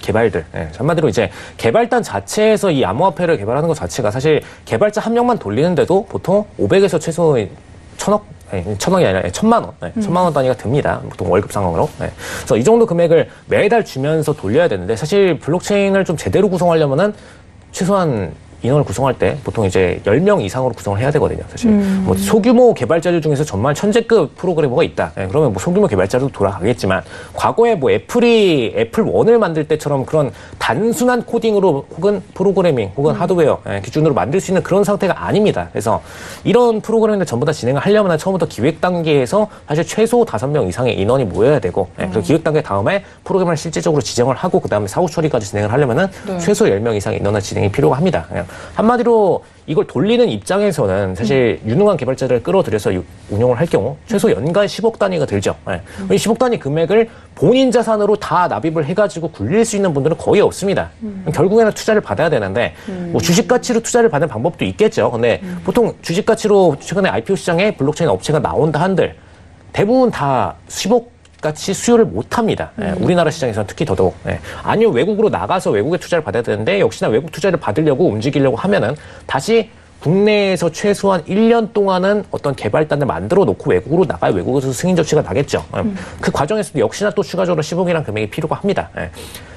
개발들. 한마디로 이제 개발단 자체에서 이 암호화폐를 개발하는 것 자체가 사실 개발자 한 명만 돌리는데도 보통 500에서 최소 1,000억이 아니라 1,000만 원, 1,000만 원 단위가 듭니다. 보통 월급 상황으로. 그래서 이 정도 금액을 매달 주면서 돌려야 되는데 사실 블록체인을 좀 제대로 구성하려면은 최소한 인원을 구성할 때 보통 이제 10명 이상으로 구성을 해야 되거든요, 사실. 소규모 개발자들 중에서 정말 천재급 프로그래머가 있다. 그러면 소규모 개발자도 돌아가겠지만, 과거에 애플이 애플 1을 만들 때처럼 그런 단순한 코딩으로 혹은 프로그래밍 혹은 하드웨어 기준으로 만들 수 있는 그런 상태가 아닙니다. 그래서 이런 프로그램을 전부 다 진행을 하려면 처음부터 기획 단계에서 사실 최소 5명 이상의 인원이 모여야 되고, 그리고 기획 단계 다음에 프로그램을 실질적으로 지정을 하고, 그 다음에 사후 처리까지 진행을 하려면은 최소 10명 이상의 인원의 진행이 필요가 합니다. 한마디로 이걸 돌리는 입장에서는 사실 유능한 개발자를 끌어들여서 운용을 할 경우 최소 연간 10억 단위가 들죠. 이 10억 단위 금액을 본인 자산으로 다 납입을 해가지고 굴릴 수 있는 분들은 거의 없습니다. 결국에는 투자를 받아야 되는데 주식 가치로 투자를 받는 방법도 있겠죠. 근데 보통 주식 가치로 최근에 IPO 시장에 블록체인 업체가 나온다 한들 대부분 다 10억 같이 수요를 못합니다. 우리나라 시장에서는 특히 더더욱. 아니면 외국으로 나가서 외국에 투자를 받아야 되는데 역시나 외국 투자를 받으려고 움직이려고 하면은 다시 국내에서 최소한 1년 동안은 어떤 개발단을 만들어 놓고 외국으로 나가야 외국에서 승인 조치가 나겠죠. 그 과정에서도 역시나 또 추가적으로 10억이라는 금액이 필요가 합니다.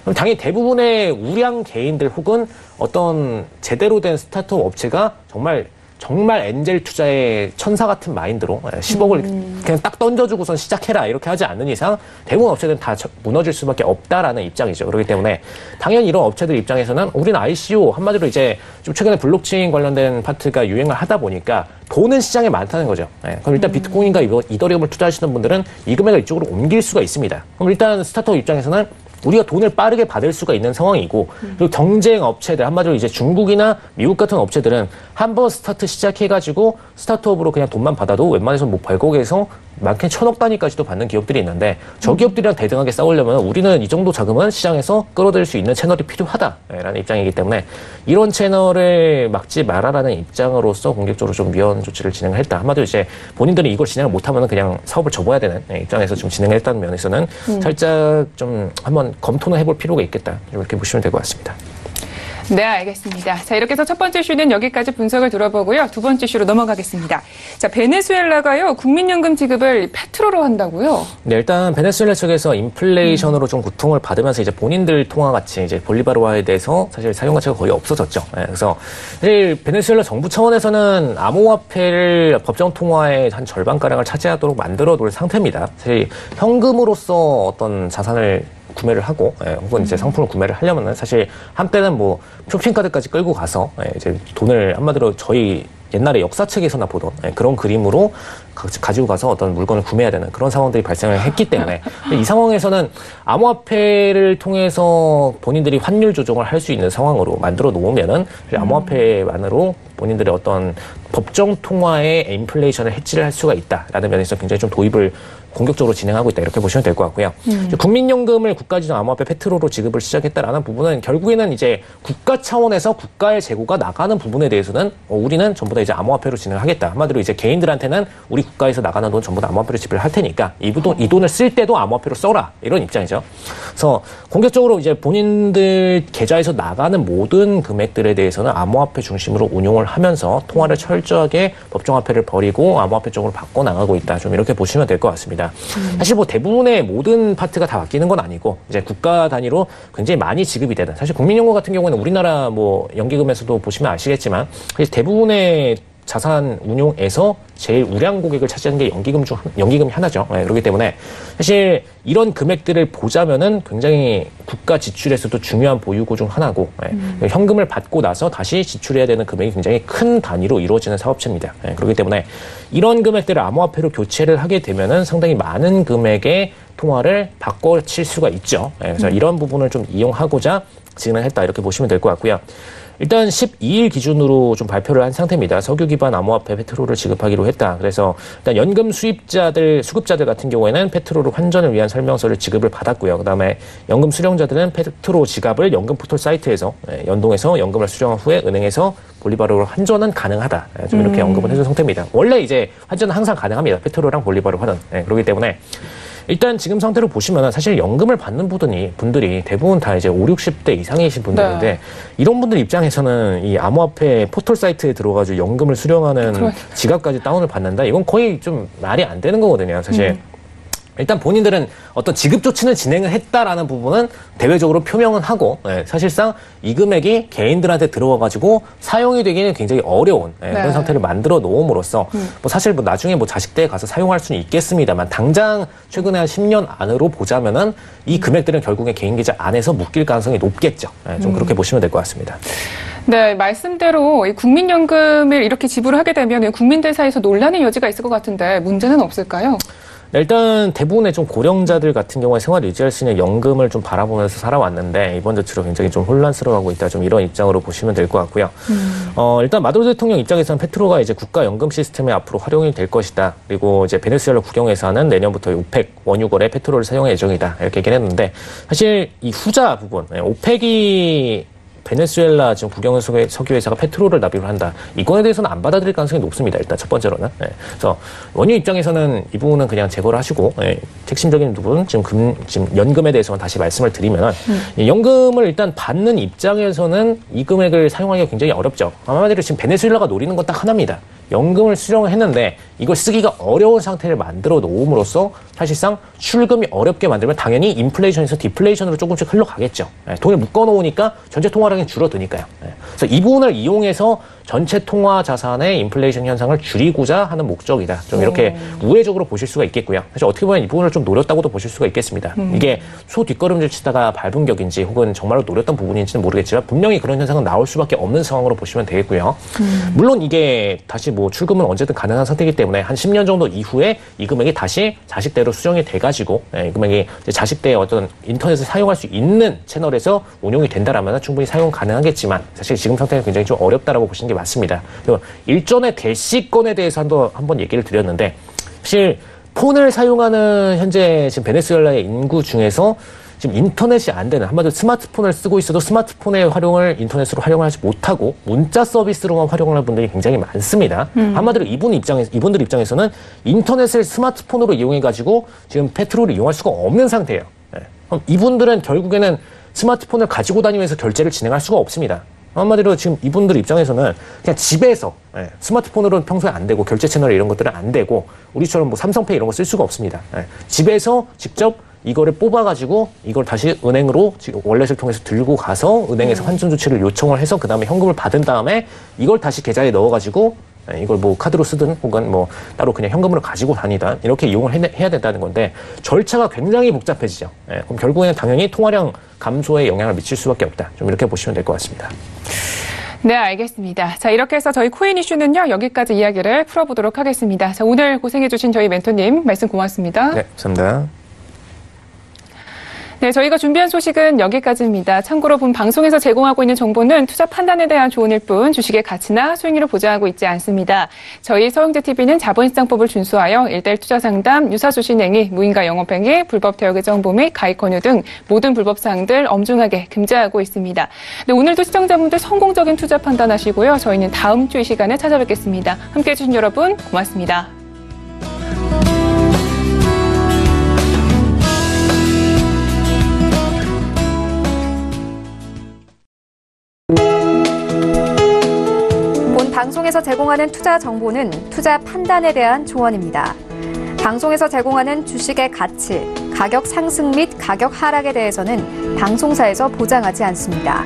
그럼 당연히 대부분의 우량 개인들 혹은 어떤 제대로 된 스타트업 업체가 정말 엔젤 투자의 천사 같은 마인드로 10억을 그냥 딱 던져주고선 시작해라 이렇게 하지 않는 이상 대부분 업체들은 다 무너질 수밖에 없다라는 입장이죠. 그렇기 때문에 당연히 이런 업체들 입장에서는 우리는 ICO 한마디로 이제 좀 최근에 블록체인 관련된 파트가 유행을 하다 보니까 돈은 시장에 많다는 거죠. 그럼 일단 비트코인과 이더리움을 투자하시는 분들은 이 금액을 이쪽으로 옮길 수가 있습니다. 그럼 일단 스타트업 입장에서는 우리가 돈을 빠르게 받을 수가 있는 상황이고 그리고 경쟁 업체들 한마디로 이제 중국이나 미국 같은 업체들은 한번 스타트 시작해가지고 스타트업으로 그냥 돈만 받아도 웬만해서 뭐 100억에서 많게는 1000억 단위까지도 받는 기업들이 있는데 저 기업들이랑 대등하게 싸우려면 우리는 이 정도 자금은 시장에서 끌어들일 수 있는 채널이 필요하다라는 입장이기 때문에 이런 채널을 막지 말아라는 입장으로서 공격적으로 좀 위헌 조치를 진행을 했다. 한마디로 이제 본인들이 이걸 진행을 못하면 그냥 사업을 접어야 되는 입장에서 좀 진행을 했다는 면에서는 살짝 좀 한번 검토는 해볼 필요가 있겠다. 이렇게 보시면 될 것 같습니다. 네, 알겠습니다. 자, 이렇게 해서 첫 번째 이슈는 여기까지 분석을 들어보고요. 두 번째 이슈로 넘어가겠습니다. 자, 베네수엘라가요, 국민연금 지급을 페트로로 한다고요? 네, 일단 베네수엘라 측에서 인플레이션으로 좀 고통을 받으면서 이제 본인들 통화 가치, 이제 볼리바르화에 대해서 사실 사용 가치가 거의 없어졌죠. 네, 그래서 사실 베네수엘라 정부 차원에서는 암호화폐를 법정 통화의 한 절반가량을 차지하도록 만들어 놓을 상태입니다. 사실 현금으로서 어떤 자산을 구매를 하고, 혹은 이제 상품을 구매를 하려면은 사실 한때는 뭐 쇼핑카드까지 끌고 가서 이제 돈을 한마디로 저희 옛날에 역사책에서나 보던 그런 그림으로 가지고 가서 어떤 물건을 구매해야 되는 그런 상황들이 발생을 했기 때문에 이 상황에서는 암호화폐를 통해서 본인들이 환율 조정을 할 수 있는 상황으로 만들어 놓으면은 암호화폐만으로 본인들의 어떤 법정 통화의 인플레이션을 해치를 할 수가 있다라는 면에서 굉장히 좀 도입을 공격적으로 진행하고 있다 이렇게 보시면 될 것 같고요. 국민연금을 국가지정 암호화폐 페트로로 지급을 시작했다라는 부분은 결국에는 이제 국가 차원에서 국가의 재고가 나가는 부분에 대해서는 우리는 전부 다 이제 암호화폐로 진행하겠다. 한마디로 이제 개인들한테는 우리 국가에서 나가는 돈 전부 다 암호화폐로 지급을 할 테니까 이 돈을 쓸 때도 암호화폐로 써라 이런 입장이죠. 그래서 공격적으로 이제 본인들 계좌에서 나가는 모든 금액들에 대해서는 암호화폐 중심으로 운용을 하면서 통화를 철저하게 법정화폐를 버리고 암호화폐 쪽으로 바꿔 나가고 있다. 좀 이렇게 보시면 될 것 같습니다. 사실 뭐 대부분의 모든 파트가 다 바뀌는 건 아니고 이제 국가 단위로 굉장히 많이 지급이 되는 사실 국민연금 같은 경우는 우리나라 뭐 연기금에서도 보시면 아시겠지만 사실 대부분의 자산 운용에서 제일 우량 고객을 차지하는 게 연기금이 하나죠. 그렇기 때문에 사실 이런 금액들을 보자면은 굉장히 국가 지출에서도 중요한 보유고 중 하나고 현금을 받고 나서 다시 지출해야 되는 금액이 굉장히 큰 단위로 이루어지는 사업체입니다. 그렇기 때문에 이런 금액들을 암호화폐로 교체를 하게 되면은 상당히 많은 금액의 통화를 바꿔칠 수가 있죠. 그래서 이런 부분을 좀 이용하고자 진행했다 이렇게 보시면 될 것 같고요. 일단 12일 기준으로 좀 발표를 한 상태입니다. 석유 기반 암호화폐 페트로를 지급하기로 했다. 그래서 일단 연금 수급자들 같은 경우에는 페트로로 환전을 위한 설명서를 지급을 받았고요. 그다음에 연금 수령자들은 페트로 지갑을 연금 포털 사이트에서 연동해서 연금을 수령한 후에 은행에서 볼리바르로 환전은 가능하다. 좀 이렇게 언급을 해준 상태입니다. 원래 이제 환전은 항상 가능합니다. 페트로랑 볼리바르 환원. 그렇기 때문에 일단 지금 상태로 보시면은 사실 연금을 받는 분들이 대부분 다 이제 50, 60대 이상이신 분들인데 네. 이런 분들 입장에서는 이 암호화폐 포털 사이트에 들어가지고 연금을 수령하는 지갑까지 다운을 받는다? 이건 거의 좀 말이 안 되는 거거든요, 사실. 일단 본인들은 어떤 지급 조치는 진행을 했다라는 부분은 대외적으로 표명은 하고 사실상 이 금액이 개인들한테 들어와가지고 사용이 되기는 굉장히 어려운 그런 상태를 만들어 놓음으로써 뭐 사실 뭐 나중에 뭐 자식대에 가서 사용할 수는 있겠습니다만 당장 최근에 한 10년 안으로 보자면은 이 금액들은 결국에 개인 계좌 안에서 묶일 가능성이 높겠죠. 좀 그렇게 보시면 될 것 같습니다. 네, 말씀대로 이 국민연금을 이렇게 지불을 하게 되면 국민들 사이에서 논란의 여지가 있을 것 같은데 문제는 없을까요? 네, 일단 대부분의 좀 고령자들 같은 경우에 생활을 유지할 수 있는 연금을 좀 바라보면서 살아왔는데 이번 조치로 굉장히 좀 혼란스러워하고 있다. 좀 이런 입장으로 보시면 될 것 같고요. 일단 마두로 대통령 입장에서는 페트로가 이제 국가 연금 시스템에 앞으로 활용이 될 것이다. 그리고 이제 베네수엘라 국영에서는 내년부터 오펙 원유거래 페트로를 사용할 예정이다. 이렇게 얘기를 했는데 사실 이 후자 부분, 오펙이 베네수엘라 지금 국영 석유회사가 페트로를 납입을 한다. 이건에 대해서는 안 받아들일 가능성이 높습니다. 일단 첫 번째로는. 그래서 원유 입장에서는 이 부분은 그냥 제거를 하시고 핵심적인 부분 지금 연금에 대해서만 다시 말씀을 드리면은 연금을 일단 받는 입장에서는 이 금액을 사용하기가 굉장히 어렵죠. 한마디로 지금 베네수엘라가 노리는 건 딱 하나입니다. 연금을 수령을 했는데 이걸 쓰기가 어려운 상태를 만들어 놓음으로써 사실상 출금이 어렵게 만들면 당연히 인플레이션에서 디플레이션으로 조금씩 흘러가겠죠. 돈을 묶어 놓으니까 전체 통화량이 줄어드니까요. 그래서 이 부분을 이용해서 전체 통화 자산의 인플레이션 현상을 줄이고자 하는 목적이다. 좀 이렇게 우회적으로 보실 수가 있겠고요. 사실 어떻게 보면 이 부분을 좀 노렸다고도 보실 수가 있겠습니다. 이게 소 뒷걸음질 치다가 밟은 격인지 혹은 정말로 노렸던 부분인지는 모르겠지만 분명히 그런 현상은 나올 수밖에 없는 상황으로 보시면 되겠고요. 물론 이게 다시 뭐 출금은 언제든 가능한 상태이기 때문에 한 10년 정도 이후에 이 금액이 다시 자식대로 수정이 돼가지고 이 금액이 자식대의 어떤 인터넷을 사용할 수 있는 채널에서 운용이 된다라면 충분히 사용 가능하겠지만 사실 지금 상태는 굉장히 좀 어렵다라고 보시는 게 맞습니다. 그리고 일전에 대시건에 대해서 한번 얘기를 드렸는데 사실 폰을 사용하는 현재 지금 베네수엘라의 인구 중에서 지금 인터넷이 안 되는 한마디로 스마트폰을 쓰고 있어도 스마트폰의 활용을 인터넷으로 활용하지 못하고 문자 서비스로만 활용을 하는 분들이 굉장히 많습니다. 한마디로 이분들 입장에서는 인터넷을 스마트폰으로 이용해가지고 지금 페트롤을 이용할 수가 없는 상태예요. 그럼 이분들은 결국에는 스마트폰을 가지고 다니면서 결제를 진행할 수가 없습니다. 한마디로 지금 이분들 입장에서는 그냥 집에서 스마트폰으로는 평소에 안 되고 결제 채널 이런 것들은 안 되고 우리처럼 뭐 삼성페이 이런 거 쓸 수가 없습니다. 집에서 직접 이거를 뽑아가지고 이걸 다시 은행으로 지금 월렛을 통해서 들고 가서 은행에서 환전 조치를 요청을 해서 그 다음에 현금을 받은 다음에 이걸 다시 계좌에 넣어가지고 이걸 뭐 카드로 쓰든 혹은 뭐 따로 그냥 현금으로 가지고 다니든 이렇게 이용을 해야 된다는 건데 절차가 굉장히 복잡해지죠. 그럼 결국에는 당연히 통화량 감소에 영향을 미칠 수밖에 없다. 좀 이렇게 보시면 될 것 같습니다. 네, 알겠습니다. 자, 이렇게 해서 저희 코인 이슈는요, 여기까지 이야기를 풀어보도록 하겠습니다. 자, 오늘 고생해주신 저희 멘토님 말씀 고맙습니다. 네, 감사합니다. 네, 저희가 준비한 소식은 여기까지입니다. 참고로 본 방송에서 제공하고 있는 정보는 투자 판단에 대한 조언일 뿐 주식의 가치나 수익률을 보장하고 있지 않습니다. 저희 서영재TV는 자본시장법을 준수하여 1:1 투자 상담, 유사수신행위, 무인가 영업행위, 불법 대여계 정보 및 가입 권유 등 모든 불법 사항들 엄중하게 금지하고 있습니다. 네, 오늘도 시청자분들 성공적인 투자 판단하시고요. 저희는 다음 주 이 시간에 찾아뵙겠습니다. 함께해 주신 여러분 고맙습니다. 방송에서 제공하는 투자 정보는 투자 판단에 대한 조언입니다. 방송에서 제공하는 주식의 가치, 가격 상승 및 가격 하락에 대해서는 방송사에서 보장하지 않습니다.